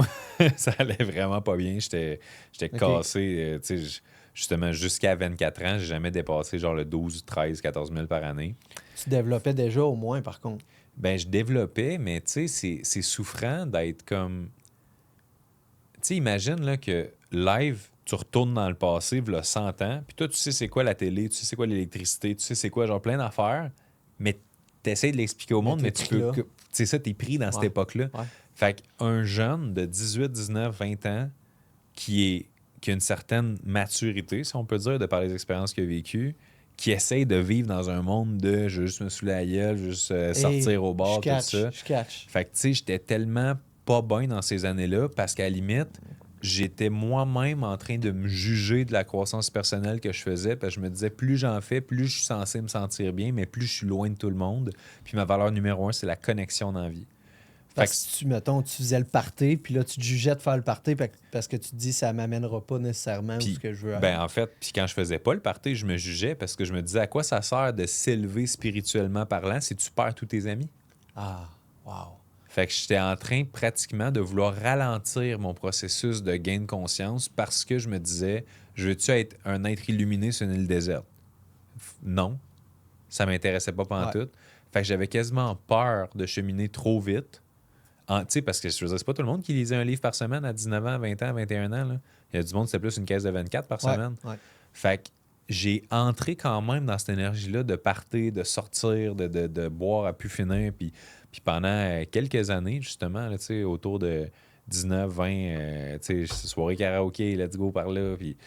ça allait vraiment pas bien. J'étais Ok. cassé, tu sais, justement, jusqu'à 24 ans, j'ai jamais dépassé genre le 12, 13, 14 000 par année. Tu développais déjà au moins, par contre. Ben, je développais, mais tu sais, c'est souffrant d'être comme... Tu sais, imagine là, que live, tu retournes dans le passé, v'là 100 ans, puis toi, tu sais c'est quoi la télé, tu sais c'est quoi l'électricité, tu sais c'est quoi, genre plein d'affaires, mais tu essaies de l'expliquer au monde, t'es mais tu pris peux... là. Tu sais ça, t'es pris dans cette Ouais. époque-là. Ouais. Fait qu'un jeune de 18, 19, 20 ans qui a une certaine maturité, si on peut dire, de par les expériences qu'il a vécues, qui essayent de vivre dans un monde de je veux juste me saouler la gueule, je veux juste sortir au bar, tout ça. Je catch. Fait que, tu sais, j'étais tellement pas bien dans ces années-là parce qu'à la limite, j'étais moi-même en train de me juger de la croissance personnelle que je faisais parce que je me disais, plus j'en fais, plus je suis censé me sentir bien, mais plus je suis loin de tout le monde. Puis ma valeur numéro 1, c'est la connexion dans la vie. Fait que, Parce que mettons, tu faisais le party, puis là, tu te jugeais de faire le party parce que tu te dis ça m'amènera pas nécessairement où puis, ce que je veux aller. ben, en fait, puis quand je faisais pas le party, je me jugeais parce que je me disais, à quoi ça sert de s'élever spirituellement parlant si tu perds tous tes amis? Ah, wow. Fait que j'étais en train pratiquement de vouloir ralentir mon processus de gain de conscience parce que je me disais, je veux-tu être un être illuminé sur une île déserte? Non. Ça m'intéressait pas pantoute. Fait que j'avais quasiment peur de cheminer trop vite. Tu sais, parce que je veux dire, c'est pas tout le monde qui lisait un livre par semaine à 19 ans, 20 ans, 21 ans. Là. Il y a du monde, c'était plus une caisse de 24 par semaine. Ouais. Fait que j'ai entré quand même dans cette énergie-là de partir, de sortir, de boire à pu finir. Puis pendant quelques années, justement, là, autour de 19, 20, soirée karaoké, let's go par là. Puis,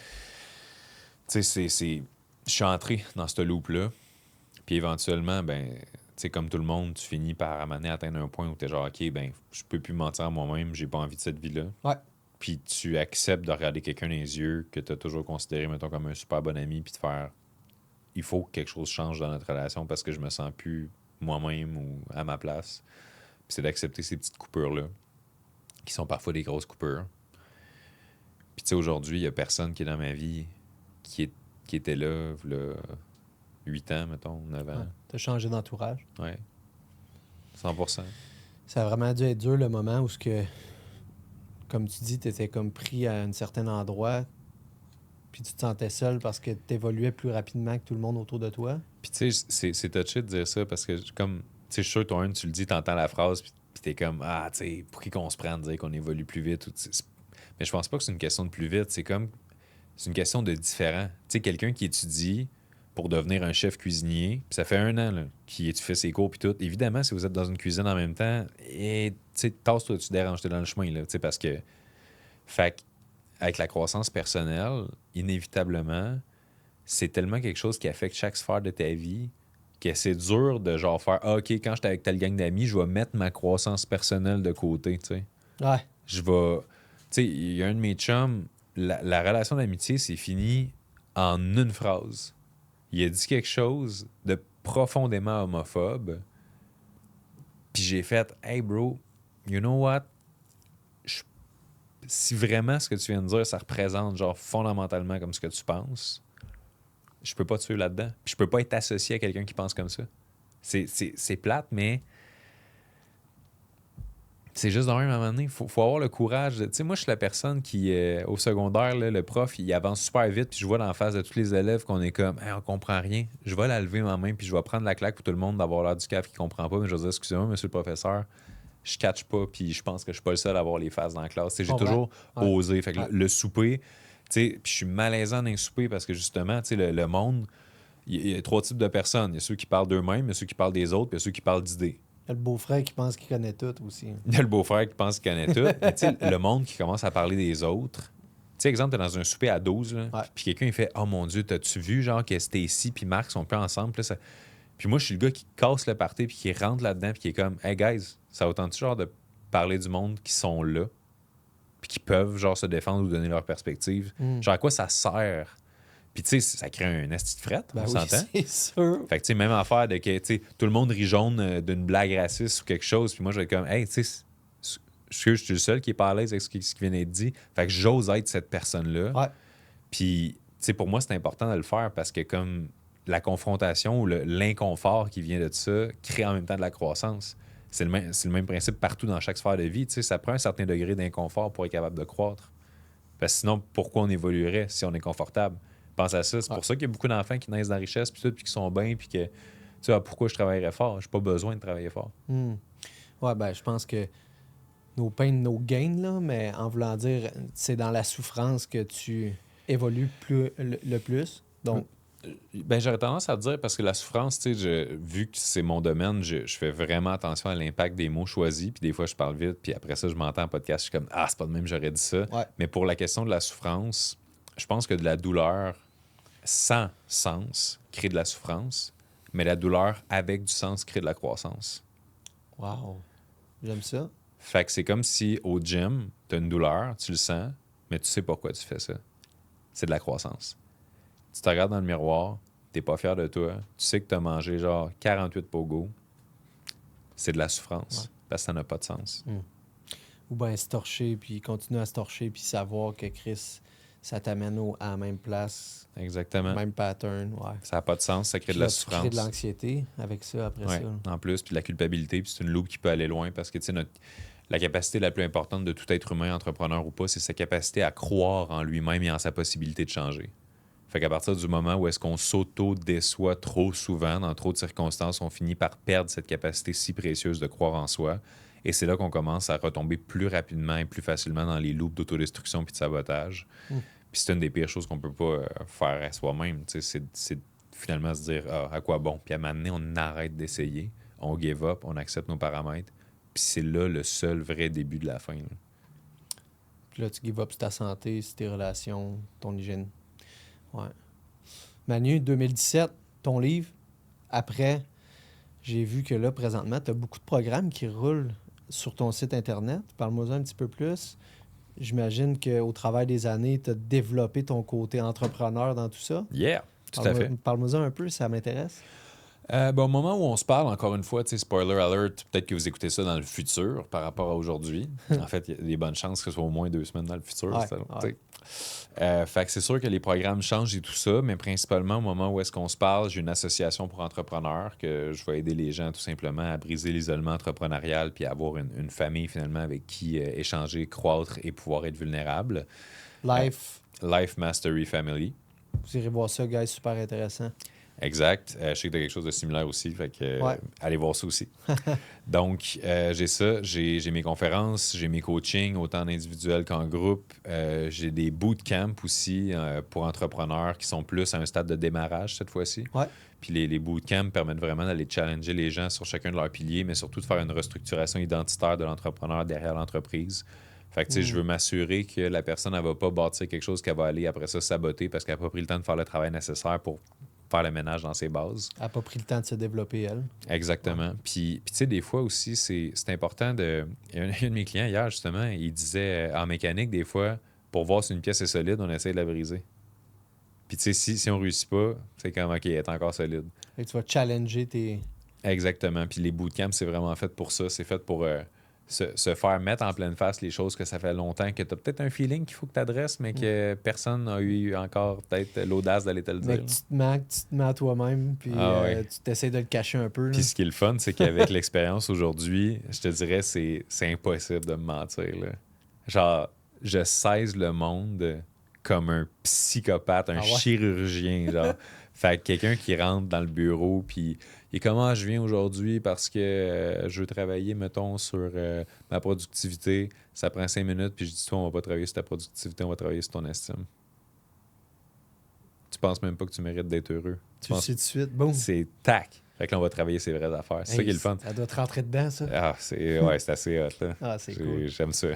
je suis entré dans ce loop-là. Puis éventuellement, ben, comme tout le monde, tu finis par atteindre un point où tu es genre, OK, ben, je peux plus me mentir à moi-même, j'ai pas envie de cette vie-là. Ouais. Puis tu acceptes de regarder quelqu'un dans les yeux que tu as toujours considéré, mettons, comme un super bon ami, puis de faire, il faut que quelque chose change dans notre relation parce que je me sens plus moi-même ou à ma place. Puis c'est d'accepter ces petites coupures-là, qui sont parfois des grosses coupures. Puis tu sais, aujourd'hui, il y a personne qui est dans ma vie qui était là, 8 ans, mettons, 9 ans. Ouais. T'as changé d'entourage. Ouais. 100%. Ça a vraiment dû être dur le moment où, comme tu dis, tu étais comme pris à un certain endroit, puis tu te sentais seul parce que tu évoluais plus rapidement que tout le monde autour de toi. Puis tu sais, c'est touché de dire ça parce que, comme, tu sais, je suis sûr, toi, tu le dis, t'entends la phrase, puis t'es comme, ah, tu sais, pour qui qu'on se prend de dire qu'on évolue plus vite? Mais je pense pas que c'est une question de plus vite. C'est une question de différent. Tu sais, quelqu'un qui étudie pour devenir un chef cuisinier, puis ça fait 1 an là, tu fais ses cours puis tout. Évidemment, si vous êtes dans une cuisine en même temps, et tu sais, tasse-toi, tu déranges, t'es dans le chemin, là, tu sais, parce que... Fait avec la croissance personnelle, inévitablement, c'est tellement quelque chose qui affecte chaque sphère de ta vie que c'est dur de genre faire « Ah, OK, quand j'étais avec telle gang d'amis, je vais mettre ma croissance personnelle de côté, tu sais. Ouais. Je vais... Tu sais, il y a un de mes chums, la relation d'amitié, c'est fini en une phrase. Il a dit quelque chose de profondément homophobe. Puis j'ai fait « Hey bro, you know what? Si vraiment ce que tu viens de dire, ça représente genre fondamentalement comme ce que tu penses, je peux pas te suivre là-dedans. Puis je peux pas être associé à quelqu'un qui pense comme ça. C'est plate, mais c'est juste dans un moment donné, il faut avoir le courage. Tu sais, moi, je suis la personne qui, au secondaire, là, le prof, il avance super vite, puis je vois dans la face de tous les élèves qu'on est comme hey, on comprend rien. Je vais la lever ma main, puis je vais prendre la claque pour tout le monde d'avoir l'air du caf qui comprend pas. Mais je vais dire, excusez-moi, monsieur le professeur, je catch pas, puis je pense que je suis pas le seul à avoir les faces dans la classe. J'ai toujours osé. Fait que le souper, tu sais, puis je suis malaisant dans un souper parce que justement, tu sais, le monde, il y a 3 types de personnes. Il y a ceux qui parlent d'eux-mêmes, il y a ceux qui parlent des autres, puis il y a ceux qui parlent d'idées. Il y a le beau-frère qui pense qu'il connaît tout aussi. Il y a le beau-frère qui pense qu'il connaît tout. Mais tu sais, le monde qui commence à parler des autres. Tu sais, exemple, t'es dans un souper à 12, là, puis quelqu'un, il fait « Oh mon Dieu, t'as-tu vu, genre, que Stacy puis Marc sont plus ensemble? » Puis moi, je suis le gars qui casse le party puis qui rentre là-dedans puis qui est comme « Hey guys, ça vaut tant-tu genre de parler du monde qui sont là puis qui peuvent, genre, se défendre ou donner leur perspective? Genre, à quoi ça sert? » Puis, tu sais, ça crée un esti de frette, on s'entend? C'est sûr. Fait que, tu sais, même affaire de que, tu sais, tout le monde rit jaune d'une blague raciste ou quelque chose, puis moi, je vais être comme, hey, tu sais, je suis le seul qui est pas à l'aise avec ce qui vient d'être dit. Fait que j'ose être cette personne-là. Ouais. Puis, tu sais, pour moi, c'est important de le faire parce que, comme la confrontation ou l'inconfort qui vient de ça crée en même temps de la croissance. C'est le même principe partout dans chaque sphère de vie. Tu sais, ça prend un certain degré d'inconfort pour être capable de croître. Parce que sinon, pourquoi on évoluerait si on est confortable? Pense à ça. C'est pour ça qu'il y a beaucoup d'enfants qui naissent dans la richesse puis tout, puis qui sont bien, puis que, tu sais, pourquoi je travaillerais fort? J'ai pas besoin de travailler fort. Ouais, ben, je pense que no pain, no gain, là, mais en voulant dire, c'est dans la souffrance que tu évolues le plus. Donc, Ben, j'aurais tendance à te dire, parce que la souffrance, tu sais, vu que c'est mon domaine, je fais vraiment attention à l'impact des mots choisis, puis des fois, je parle vite, puis après ça, je m'entends en podcast, je suis comme, c'est pas de même, j'aurais dit ça. Ouais. Mais pour la question de la souffrance, je pense que de la douleur, sans sens crée de la souffrance, mais la douleur avec du sens crée de la croissance. Wow. J'aime ça. Fait que c'est comme si au gym, tu as une douleur, tu le sens, mais tu sais pourquoi tu fais ça. C'est de la croissance. Tu te regardes dans le miroir, t'es pas fier de toi, tu sais que tu as mangé genre 48 pogo, c'est de la souffrance, parce que ça n'a pas de sens. Ou bien se torcher, puis continuer à se torcher, puis savoir que Chris, ça t'amène à la même place, Exactement. même pattern. Ouais. Ça n'a pas de sens, ça crée Puis de la là, tu souffrance. crées de l'anxiété avec ça après Ouais, ça. en plus, puis de la culpabilité, puis c'est une loupe qui peut aller loin parce que, tu sais, la capacité la plus importante de tout être humain, entrepreneur ou pas, c'est sa capacité à croire en lui-même et en sa possibilité de changer. Fait qu'à partir du moment où est-ce qu'on s'auto-déçoit trop souvent, dans trop de circonstances, on finit par perdre cette capacité si précieuse de croire en soi. Et c'est là qu'on commence à retomber plus rapidement et plus facilement dans les loops d'autodestruction puis de sabotage. Puis c'est une des pires choses qu'on peut pas faire à soi-même. Tu sais, c'est finalement se dire à quoi bon. Puis à un moment donné, on arrête d'essayer, on give up, on accepte nos paramètres. Puis c'est là le seul vrai début de la fin. Là. Puis là, tu give up sur ta santé, sur tes relations, ton hygiène. Ouais. Manu, 2017, ton livre. Après, j'ai vu que là, présentement, tu as beaucoup de programmes qui roulent sur ton site Internet. Parle-moi un petit peu plus. J'imagine qu'au travers des années, tu as développé ton côté entrepreneur dans tout ça. Yeah, tout à fait. Parle-moi un peu, ça m'intéresse. Au moment où on se parle, encore une fois, spoiler alert, peut-être que vous écoutez ça dans le futur par rapport à aujourd'hui. En fait, il y a des bonnes chances que ce soit au moins 2 semaines dans le futur. Ouais. Fait que c'est sûr que les programmes changent et tout ça, mais principalement au moment où est-ce qu'on se parle, j'ai une association pour entrepreneurs que je vais aider les gens tout simplement à briser l'isolement entrepreneurial puis à avoir une famille finalement avec qui échanger, croître et pouvoir être vulnérable. Life Mastery Family. Vous irez voir ça, guys, super intéressant. Exact. Je sais que tu as quelque chose de similaire aussi, fait que Ouais. allez voir ça aussi. Donc, j'ai ça, j'ai mes conférences, j'ai mes coachings, autant en individuel qu'en groupe. J'ai des bootcamps aussi pour entrepreneurs qui sont plus à un stade de démarrage cette fois-ci. Ouais. Puis les bootcamps permettent vraiment d'aller challenger les gens sur chacun de leurs piliers, mais surtout de faire une restructuration identitaire de l'entrepreneur derrière l'entreprise. Fait que, tu sais, je veux m'assurer que la personne, elle va pas bâtir quelque chose qu'elle va aller après ça saboter parce qu'elle n'a pas pris le temps de faire le travail nécessaire pour faire le ménage dans ses bases. Elle n'a pas pris le temps de se développer, elle. Exactement. Ouais. Puis tu sais, des fois aussi, c'est important de... Il y a un de mes clients hier, justement, il disait, en mécanique, des fois, pour voir si une pièce est solide, on essaie de la briser. Puis tu sais, si on réussit pas, c'est comme, OK, elle est encore solide. Et tu vas challenger tes... Exactement. Puis les bootcamps, c'est vraiment fait pour ça. C'est fait pour se faire mettre en pleine face les choses que ça fait longtemps, que tu as peut-être un feeling qu'il faut que tu adresses, mais que personne n'a eu encore peut-être l'audace d'aller te le Mais dire. que tu te mets à toi-même, puis ouais. tu t'essaies de le cacher un peu. Là. Puis ce qui est le fun, c'est qu'avec l'expérience aujourd'hui, je te dirais, c'est impossible de me mentir. Là. Genre, je saisis le monde comme un psychopathe, un chirurgien, genre. Fait que quelqu'un qui rentre dans le bureau, puis il est comme, ah, je viens aujourd'hui parce que je veux travailler, mettons, sur ma productivité. Ça prend 5 minutes, puis je dis, toi, on va pas travailler sur ta productivité, on va travailler sur ton estime. Tu penses même pas que tu mérites d'être heureux. Tu le sais tout de suite, boum. C'est tac. Fait que là, on va travailler ses vraies affaires. C'est ça qui est le fun. Ça doit te rentrer dedans, ça. Ah, c'est assez hot, là. Ah, c'est cool. J'aime ça.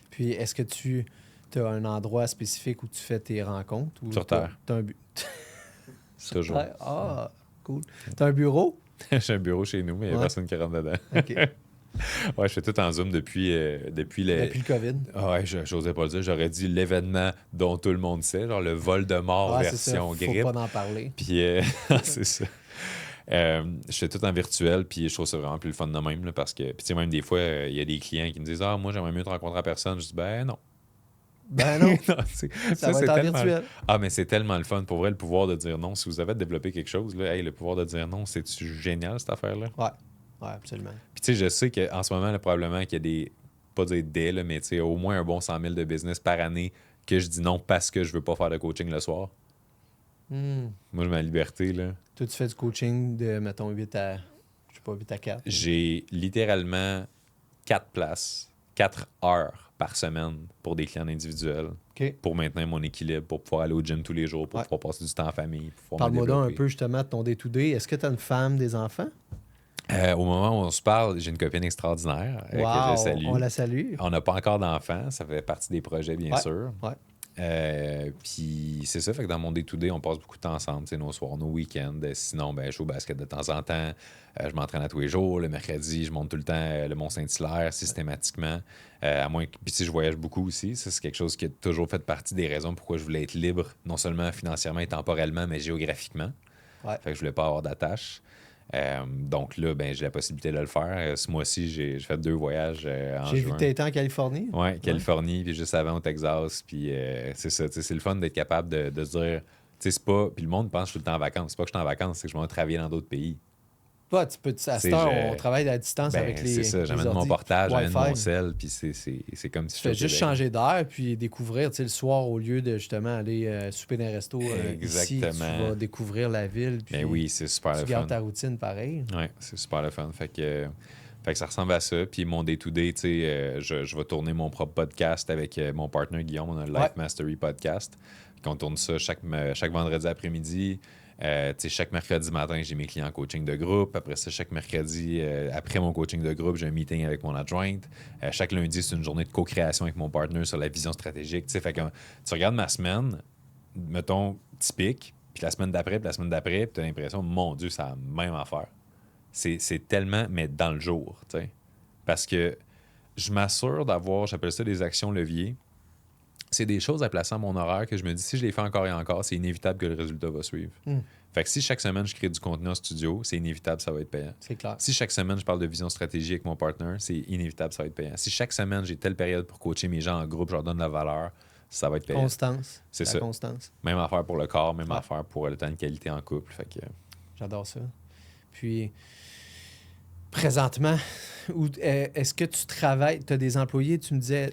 Puis, est-ce que tu as un endroit spécifique où tu fais tes rencontres? Ou Sur Terre. T'as un Toujours. Terre? Ah, cool. T'as un bureau? J'ai un bureau chez nous, mais il n'y a personne qui rentre dedans. OK. Ouais, je fais tout en Zoom depuis le COVID. Ah ouais, j'osais pas le dire. J'aurais dit l'événement dont tout le monde sait, genre le Voldemort version c'est ça. grippe. Faut pas en parler. Puis, c'est ça. Je fais tout en virtuel, puis je trouve ça vraiment plus le fun de même, là, parce que, puis tu sais, même des fois, il y a des clients qui me disent « Ah, moi, j'aimerais mieux te rencontrer en personne. » Je dis « Ben non. » Ben non. Non, ça va être en virtuel. Ah, mais c'est tellement le fun. Pour vrai, le pouvoir de dire non. Si vous avez développé quelque chose, là, le pouvoir de dire non, c'est génial, cette affaire-là. Ouais, absolument. Puis tu sais, je sais qu'en ce moment, là, probablement qu'il y a des, pas dire des, là, mais tu sais, au moins un bon 100 000 de business par année que je dis non parce que je veux pas faire de coaching le soir. Moi, j'ai ma liberté, là. Toi, tu fais du coaching de, mettons, 8 à 4. J'ai littéralement 4 places, 4 heures par semaine pour des clients individuels. OK. Pour maintenir mon équilibre, pour pouvoir aller au gym tous les jours, pour pouvoir passer du temps en famille. Parle-moi donc un peu justement de ton day-to-day. Est-ce que tu as une femme, des enfants? Au moment où on se parle, j'ai une copine extraordinaire que je salue. On la salue. On n'a pas encore d'enfants, ça fait partie des projets, bien sûr. Ouais. Puis c'est ça, fait que dans mon day-to-day, on passe beaucoup de temps ensemble, nos soirs, nos week-ends. Sinon, ben, je joue au basket de temps en temps. Je m'entraîne à tous les jours. Le mercredi, je monte tout le temps le Mont-Saint-Hilaire systématiquement. À moins que... Puis si je voyage beaucoup aussi, ça, c'est quelque chose qui a toujours fait partie des raisons pourquoi je voulais être libre, non seulement financièrement et temporellement, mais géographiquement. Ouais. Fait que je voulais pas avoir d'attache. Donc là, ben, j'ai la possibilité de le faire. Ce mois-ci, j'ai fait 2 voyages en J'ai vu juin. que tu étais en Californie. Oui, Californie, puis juste avant au Texas. Puis c'est ça, tu sais, c'est le fun d'être capable de se dire, tu sais, c'est pas. Puis le monde pense que je suis tout le temps en vacances. C'est pas que je suis en vacances, c'est que je vais travailler dans d'autres pays. Pas, tu peux, à cette C'est- heure, je- on travaille à distance Ben, avec les. c'est ça, les j'amène mon ordi, portage, j'amène mon Wi-Fi. sel, puis c'est comme si Tu fais je juste changer d'air puis découvrir, tu sais, le soir, au lieu de justement aller souper dans un resto ici, tu Exactement. vas découvrir la ville. Puis Ben oui, c'est super tu le gardes fun. ta routine pareil. Oui, c'est super le fun. Fait que ça ressemble à ça. Puis mon day-to-day, tu sais, je vais tourner mon propre podcast avec mon partner Guillaume. On a le Life Mastery Podcast. Puis on tourne ça chaque vendredi après-midi. Tu sais, chaque mercredi matin, j'ai mes clients en coaching de groupe. Après ça, chaque mercredi, après mon coaching de groupe, j'ai un meeting avec mon adjointe. Chaque lundi, c'est une journée de co-création avec mon partner sur la vision stratégique. Tu sais, fait que tu regardes ma semaine, mettons, typique, puis la semaine d'après, puis tu as l'impression, mon Dieu, c'est la même affaire. C'est tellement, mais dans le jour, tu sais. Parce que je m'assure d'avoir, j'appelle ça des actions leviers. C'est des choses à placer à mon horaire que je me dis, si je les fais encore et encore, c'est inévitable que le résultat va suivre. Fait que si chaque semaine, je crée du contenu en studio, c'est inévitable, ça va être payant. C'est clair. Si chaque semaine, je parle de vision stratégique avec mon partner, c'est inévitable, ça va être payant. Si chaque semaine, j'ai telle période pour coacher mes gens en groupe, je leur donne de la valeur, ça va être payant. Constance. C'est La ça. constance. Même affaire pour le corps, même Ouais. affaire pour le temps de qualité en couple. Fait que... J'adore ça. Puis, présentement, est-ce que tu travailles, tu as des employés, tu me disais,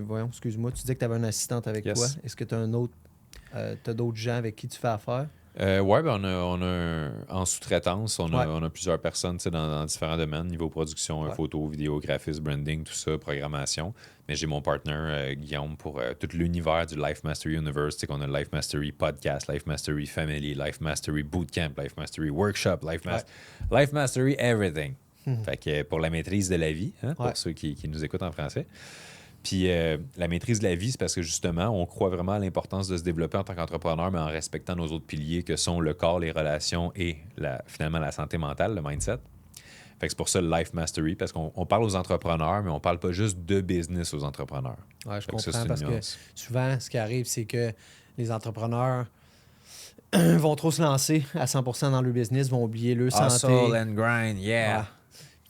voyons, excuse-moi, tu disais que tu avais une assistante avec Yes. toi. Est-ce que tu as d'autres gens avec qui tu fais affaire? Oui, ben en sous-traitance, on Ouais. a plusieurs personnes tu sais, dans différents domaines, niveau production, Ouais. photo, vidéo, graphisme, branding, tout ça, programmation. Mais j'ai mon partner, Guillaume, pour tout l'univers du Life Mastery Universe. Tu sais qu'on a Life Mastery Podcast, Life Mastery Family, Life Mastery Bootcamp, Life Mastery Workshop, Life Mastery Everything. Fait que pour la maîtrise de la vie, hein, Ouais. pour ceux qui nous écoutent en français. Puis la maîtrise de la vie, c'est parce que justement, on croit vraiment à l'importance de se développer en tant qu'entrepreneur, mais en respectant nos autres piliers que sont le corps, les relations et finalement la santé mentale, le mindset. Fait que c'est pour ça le Life Mastery, parce qu'on parle aux entrepreneurs, mais on parle pas juste de business aux entrepreneurs. Ouais, je Fait que ça, comprends c'est une parce que nuance. souvent, ce qui arrive, c'est que les entrepreneurs vont trop se lancer à 100% dans leur business, vont oublier leur santé. and grind, Ouais.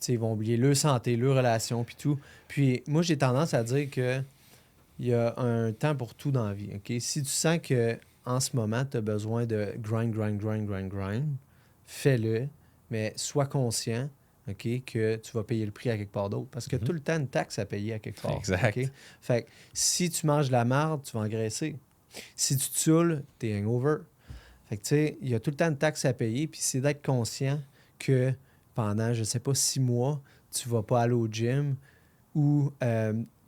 Tu sais, ils vont oublier leur santé, leur relation, puis tout. Puis moi, j'ai tendance à dire que il y a un temps pour tout dans la vie. OK? Si tu sens que en ce moment, tu as besoin de grind, fais-le, mais sois conscient, OK, que tu vas payer le prix à quelque part d'autre. Parce que tout le temps une taxe à payer à quelque part. Exact. OK? Fait que si tu manges de la marde, tu vas engraisser. Si tu te saoules, t'es hangover. Fait que tu sais, il y a tout le temps une taxe à payer, puis c'est d'être conscient que pendant, je sais pas, 6 mois, tu vas pas aller au gym ou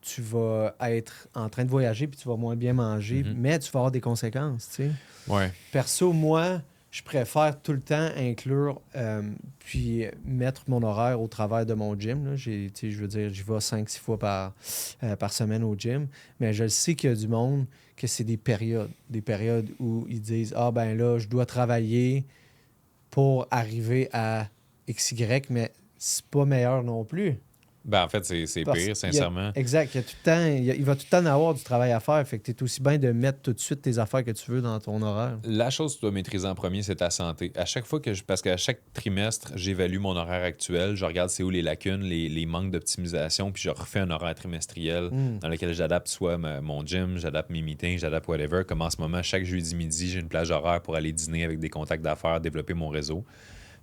tu vas être en train de voyager puis tu vas moins bien manger, mais tu vas avoir des conséquences, tu sais. Ouais. Perso, moi, je préfère tout le temps inclure puis mettre mon horaire au travers de mon gym. Là. Tu sais, je veux dire, j'y vais 5-6 fois par semaine au gym, mais je le sais qu'il y a du monde que c'est des périodes où ils disent « Ah, ben là, je dois travailler pour arriver à XY, mais c'est pas meilleur non plus. » Ben, en fait, c'est Parce pire, qu'il y a- sincèrement. Exact. Il y a tout le temps, il va tout le temps en avoir du travail à faire. Fait que tu es aussi bien de mettre tout de suite tes affaires que tu veux dans ton horaire. La chose que tu dois maîtriser en premier, c'est ta santé. À chaque fois parce qu'à chaque trimestre, j'évalue mon horaire actuel, je regarde c'est où les lacunes, les manques d'optimisation, puis je refais un horaire trimestriel dans lequel j'adapte soit mon gym, j'adapte mes meetings, j'adapte whatever. Comme en ce moment, chaque jeudi midi, j'ai une plage horaire pour aller dîner avec des contacts d'affaires, développer mon réseau.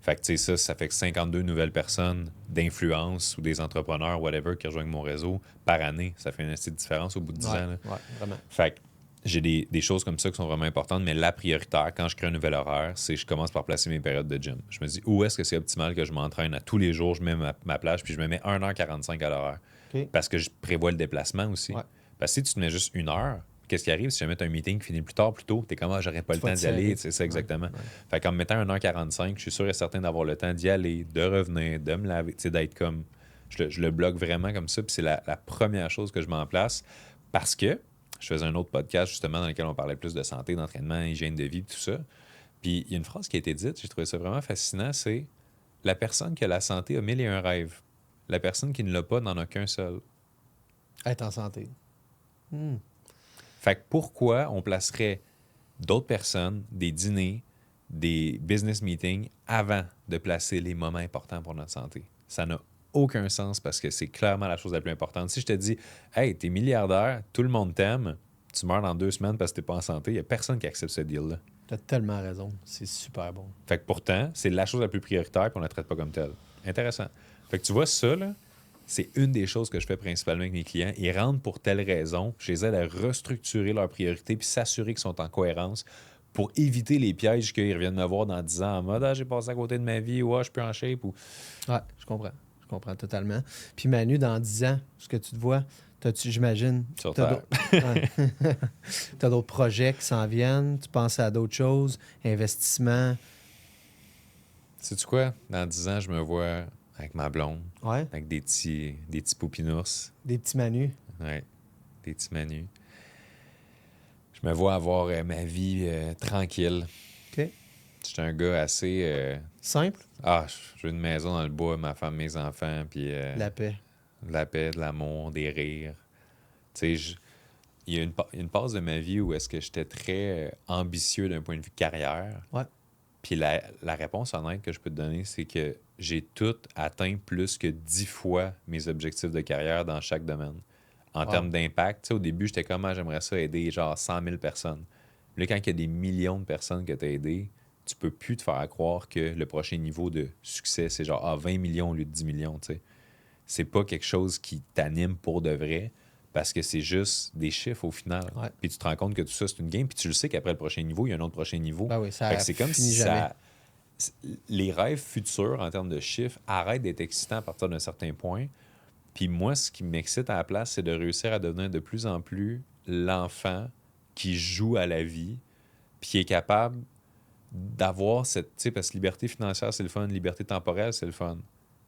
Fait que, tu sais, ça fait que 52 nouvelles personnes d'influence ou des entrepreneurs, whatever, qui rejoignent mon réseau par année. Ça fait une petite différence au bout de 10 ans. Là. Ouais, vraiment. Fait que j'ai des choses comme ça qui sont vraiment importantes, mais la prioritaire, quand je crée un nouvel horaire, c'est que je commence par placer mes périodes de gym. Je me dis, où est-ce que c'est optimal que je m'entraîne à tous les jours, je mets ma plage, puis je me mets 1h45 à l'horaire. OK. Parce que je prévois le déplacement aussi. Ouais. Parce que si tu te mets juste 1 heure, qu'est-ce qui arrive si jamais tu as un meeting qui finit plus tard, plus tôt? T'es comment, j'aurais pas le Tu vas temps te d'y aller. serrer. C'est ça, exactement. Fait qu'en me mettant 1h45, je suis sûr et certain d'avoir le temps d'y aller, de revenir, de me laver, tu sais, d'être comme. Je le bloque vraiment comme ça, puis c'est la première chose que je mets en place parce que je faisais un autre podcast, justement, dans lequel on parlait plus de santé, d'entraînement, hygiène de vie, tout ça. Puis il y a une phrase qui a été dite, j'ai trouvé ça vraiment fascinant, c'est « La personne qui a la santé a 1001 rêves. La personne qui ne l'a pas n'en a qu'un seul. » Être en santé. Fait que pourquoi on placerait d'autres personnes, des dîners, des business meetings, avant de placer les moments importants pour notre santé? Ça n'a aucun sens parce que c'est clairement la chose la plus importante. Si je te dis « Hey, t'es milliardaire, tout le monde t'aime, tu meurs dans 2 semaines parce que t'es pas en santé », il n'y a personne qui accepte ce deal-là. T'as tellement raison. C'est super bon. Fait que pourtant, c'est la chose la plus prioritaire puis on la traite pas comme telle. Intéressant. Fait que tu vois, ça, là, c'est une des choses que je fais principalement avec mes clients. Ils rentrent pour telle raison. Je les aide à restructurer leurs priorités puis s'assurer qu'ils sont en cohérence pour éviter les pièges qu'ils reviennent me voir dans 10 ans en mode « Ah, j'ai passé à côté de ma vie » ou « Ah, je suis plus en shape » ou... Ouais, je comprends. Je comprends totalement. Puis Manu, dans 10 ans, ce que tu te vois, j'imagine, Sur t'as Terre. t'as d'autres projets qui s'en viennent, tu penses à d'autres choses, investissement. Sais-tu quoi? Dans 10 ans, je me vois avec ma blonde, Ouais, avec des petits poupinours. des petits Manu. Ouais, des petits manus. Je me vois avoir ma vie tranquille. OK. J'étais un gars assez... Simple, je veux une maison dans le bois, ma femme, mes enfants, puis la paix. de la paix, de l'amour, des rires. Tu sais, il y a une phase de ma vie où est-ce que j'étais très ambitieux d'un point de vue carrière. Ouais. Puis la réponse honnête que je peux te donner, c'est que j'ai tout atteint plus que 10 fois mes objectifs de carrière dans chaque domaine. En Wow. termes d'impact, tu sais, au début, j'étais comme, j'aimerais ça aider genre 100 000 personnes. Là, quand il y a des millions de personnes que tu as aidées, tu peux plus te faire croire que le prochain niveau de succès, c'est genre 20 millions au lieu de 10 millions, tu sais. C'est pas quelque chose qui t'anime pour de vrai parce que c'est juste des chiffres au final. Ouais. Puis tu te rends compte que tout ça, c'est une game. Puis tu le sais qu'après le prochain niveau, il y a un autre prochain niveau. Ben oui, ça Fait que c'est comme finit si jamais. les rêves futurs en termes de chiffres arrêtent d'être excitants à partir d'un certain point. Puis moi, ce qui m'excite à la place, c'est de réussir à devenir de plus en plus l'enfant qui joue à la vie puis qui est capable d'avoir cette... Tu sais, parce que liberté financière, c'est le fun. Liberté temporelle, c'est le fun.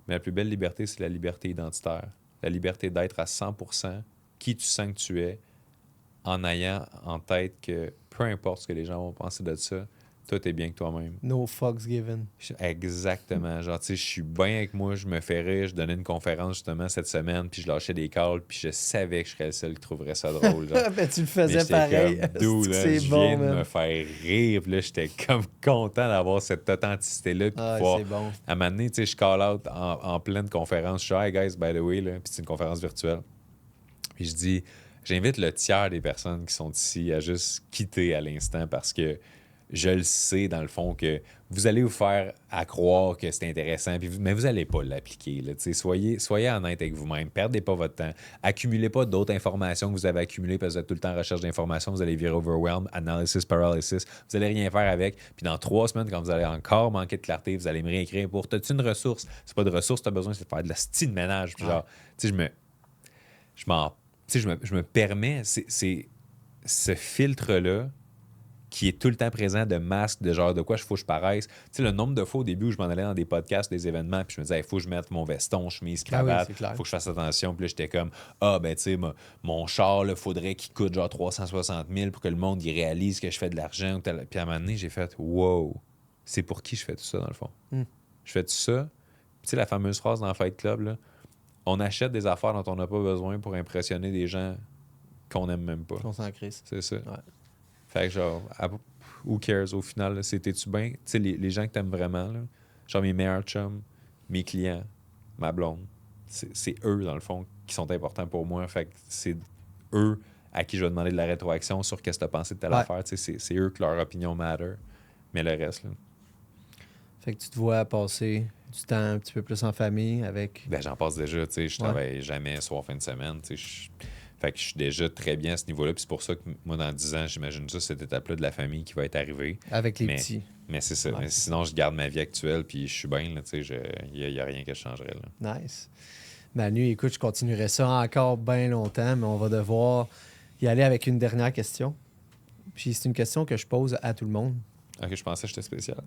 Mais la plus belle liberté, c'est la liberté identitaire. La liberté d'être à 100% qui tu sens que tu es en ayant en tête que peu importe ce que les gens vont penser de ça, toi, t'es bien que toi-même. No fucks given. Exactement. Genre, tu sais, je suis bien avec moi, je me fais rire. Je donnais une conférence justement cette semaine, puis je lâchais des calls, puis je savais que je serais le seul qui trouverait ça drôle. Genre. Ben, tu le Mais faisais j'étais pareil. comme, dude, là, C'est je bon, viens de man. me faire rire. Puis là, j'étais comme content d'avoir cette authenticité-là. Puis de Ah, pouvoir, c'est bon. à un moment donné, tu sais, je call out en pleine conférence. Je suis Hey guys, by the way, là. Puis c'est une conférence virtuelle. Puis je dis, j'invite le tiers des personnes qui sont ici à juste quitter à l'instant parce que je le sais, dans le fond, que vous allez vous faire à croire que c'est intéressant, mais vous n'allez pas l'appliquer. Là, soyez honnête avec vous-même. Perdez pas votre temps. Accumulez pas d'autres informations que vous avez accumulées parce que vous êtes tout le temps en recherche d'informations. Vous allez virer overwhelmed, analysis, paralysis. Vous n'allez rien faire avec. Puis dans 3 semaines, quand vous allez encore manquer de clarté, vous allez me réécrire pour t'as-tu une ressource? C'est pas de ressource, t'as besoin, c'est de faire de la style ménage. Puis genre, tu sais, je me permets, c'est ce filtre-là qui est tout le temps présent de masque, de genre de quoi il faut que je paraisse. Tu sais, le nombre de fois au début où je m'en allais dans des podcasts, des événements, puis je me disais, il faut que je mette mon veston, chemise, cravate, c'est clair. faut que je fasse attention. Puis là, j'étais comme, ben tu sais, mon char, il faudrait qu'il coûte genre 360 000 pour que le monde y réalise que je fais de l'argent. Puis à un moment donné, j'ai fait, wow, c'est pour qui je fais tout ça, dans le fond? Je fais tout ça. Tu sais, la fameuse phrase dans Fight Club, là, on achète des affaires dont on n'a pas besoin pour impressionner des gens qu'on n'aime même pas. On s'en crisse. C'est ça. Ouais. Fait que genre, who cares au final? Là, t'es-tu bien? Tu sais, les gens que t'aimes vraiment, là, genre mes meilleurs chums, mes clients, ma blonde, c'est eux, dans le fond, qui sont importants pour moi. Fait que c'est eux à qui je vais demander de la rétroaction sur qu'est-ce que t'as pensé de telle affaire. Tu sais, c'est eux que leur opinion matter. Mais le reste, là. Fait que tu te vois passer du temps un petit peu plus en famille avec... Ben, j'en passe déjà, tu sais, je travaille jamais soir fin de semaine, tu sais, fait que je suis déjà très bien à ce niveau-là, puis c'est pour ça que moi, dans 10 ans, j'imagine ça, cette étape-là de la famille qui va être arrivée. Avec les petits. Mais c'est ça. Ouais, Mais c'est sinon, je garde ma vie actuelle, puis je suis bien, là, tu sais, il n'y a rien que je changerais, là. Nice. Manu, écoute, je continuerai ça encore bien longtemps, mais on va devoir y aller avec une dernière question. Puis c'est une question que je pose à tout le monde. Ok, je pensais que j'étais spécial.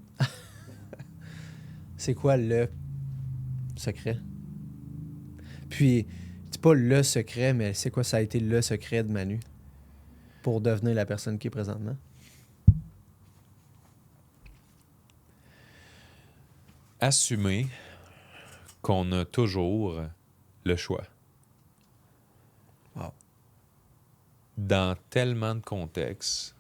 C'est quoi le secret? Puis, c'est pas le secret, mais c'est quoi ça a été le secret de Manu? pour devenir la personne qui est présentement? Assumer qu'on a toujours le choix. Wow. Dans tellement de contextes,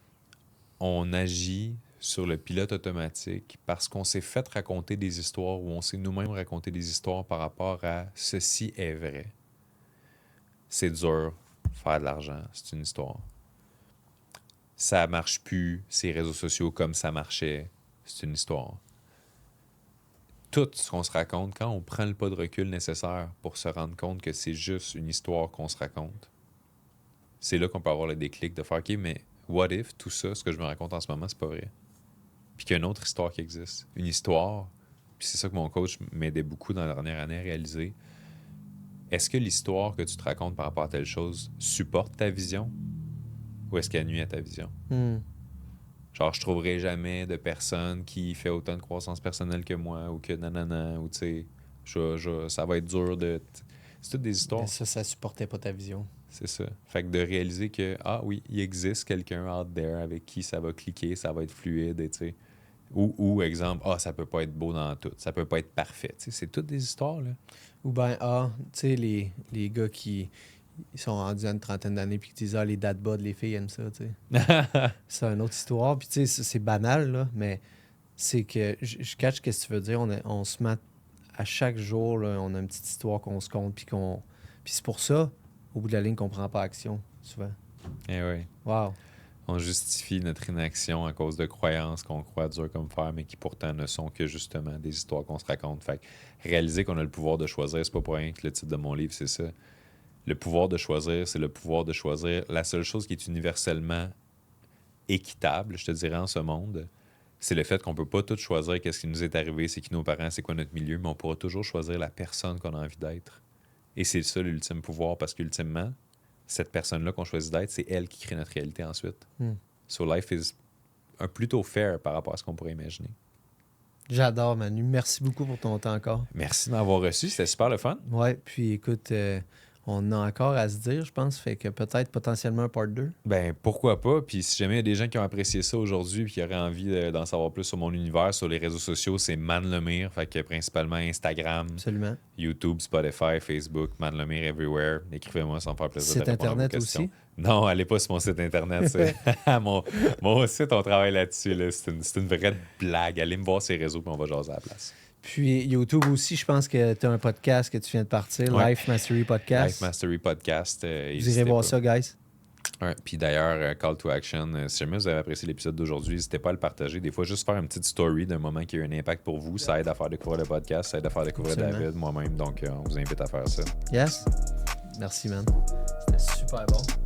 on agit sur le pilote automatique parce qu'on s'est fait raconter des histoires ou on s'est nous-mêmes raconté des histoires par rapport à « ceci est vrai ». C'est dur, faire de l'argent, c'est une histoire. Ça marche plus, ces réseaux sociaux comme ça marchait, c'est une histoire. Tout ce qu'on se raconte, quand on prend le pas de recul nécessaire pour se rendre compte que c'est juste une histoire qu'on se raconte, c'est là qu'on peut avoir le déclic de faire « OK, mais what if tout ça, ce que je me raconte en ce moment, c'est pas vrai? » Puis qu'il y a une autre histoire qui existe. Une histoire, puis c'est ça que mon coach m'aidait beaucoup dans la dernière année à réaliser. Est-ce que l'histoire que tu te racontes par rapport à telle chose supporte ta vision ou est-ce qu'elle nuit à ta vision? Genre, je trouverai jamais de personne qui fait autant de croissance personnelle que moi ou que nanana, ou tu sais, ça va être dur de... C'est toutes des histoires. Mais ça supportait pas ta vision. C'est ça. Fait que de réaliser que, ah oui, il existe quelqu'un out there avec qui ça va cliquer, ça va être fluide, et tu sais. Ou exemple, ah, ça peut pas être beau dans tout, ça peut pas être parfait. Tu sais, c'est toutes des histoires, là. Ou bien, tu sais, les gars qui ils sont rendus à une trentaine d'années puis qui disent, les dad bod, les filles aiment ça, tu sais. C'est une autre histoire. Puis, tu sais, c'est banal, là, mais c'est que je catch qu'est-ce que tu veux dire. On se met à chaque jour, là, on a une petite histoire qu'on se compte, puis c'est pour ça, au bout de la ligne, qu'on prend pas action, souvent. Eh oui. Wow. On justifie notre inaction à cause de croyances qu'on croit dur comme fer, mais qui pourtant ne sont que justement des histoires qu'on se raconte. Fait que réaliser qu'on a le pouvoir de choisir, c'est pas pour rien que le titre de mon livre, c'est ça. Le pouvoir de choisir, c'est le pouvoir de choisir. La seule chose qui est universellement équitable, je te dirais, en ce monde, c'est le fait qu'on peut pas tout choisir qu'est-ce qui nous est arrivé, c'est qui nos parents, c'est quoi notre milieu, mais on pourra toujours choisir la personne qu'on a envie d'être. Et c'est ça l'ultime pouvoir, parce qu'ultimement, cette personne-là qu'on choisit d'être, c'est elle qui crée notre réalité ensuite. So life is plutôt fair par rapport à ce qu'on pourrait imaginer. J'adore, Manu. Merci beaucoup pour ton temps encore. Merci de m'avoir reçu, c'était super le fun. Ouais, puis écoute, on a encore à se dire, je pense, fait que peut-être potentiellement un part 2. Ben, pourquoi pas? Puis si jamais il y a des gens qui ont apprécié ça aujourd'hui et qui auraient envie d'en savoir plus sur mon univers, sur les réseaux sociaux, c'est Man Lemire, fait que principalement Instagram, Absolument. YouTube, Spotify, Facebook, Man Lemire everywhere. Écrivez-moi, ça me faire plaisir Site de répondre à vos Internet questions. aussi? Non, allez pas sur mon site Internet. mon site, on travaille là-dessus. Là. C'est une vraie blague. Allez me voir sur les réseaux puis on va jaser à la place. Puis YouTube aussi, je pense que tu as un podcast que tu viens de partir, Ouais. Life Mastery Podcast. Life Mastery Podcast. Vous irez voir ça, guys. Ouais. Puis d'ailleurs, Call to Action, si jamais vous avez apprécié l'épisode d'aujourd'hui, n'hésitez pas à le partager. Des fois, juste faire une petite story d'un moment qui a eu un impact pour vous, ça aide à faire découvrir le podcast, ça aide à faire découvrir Absolument. David, moi-même. Donc, on vous invite à faire ça. Yes. Merci, man. C'était super bon.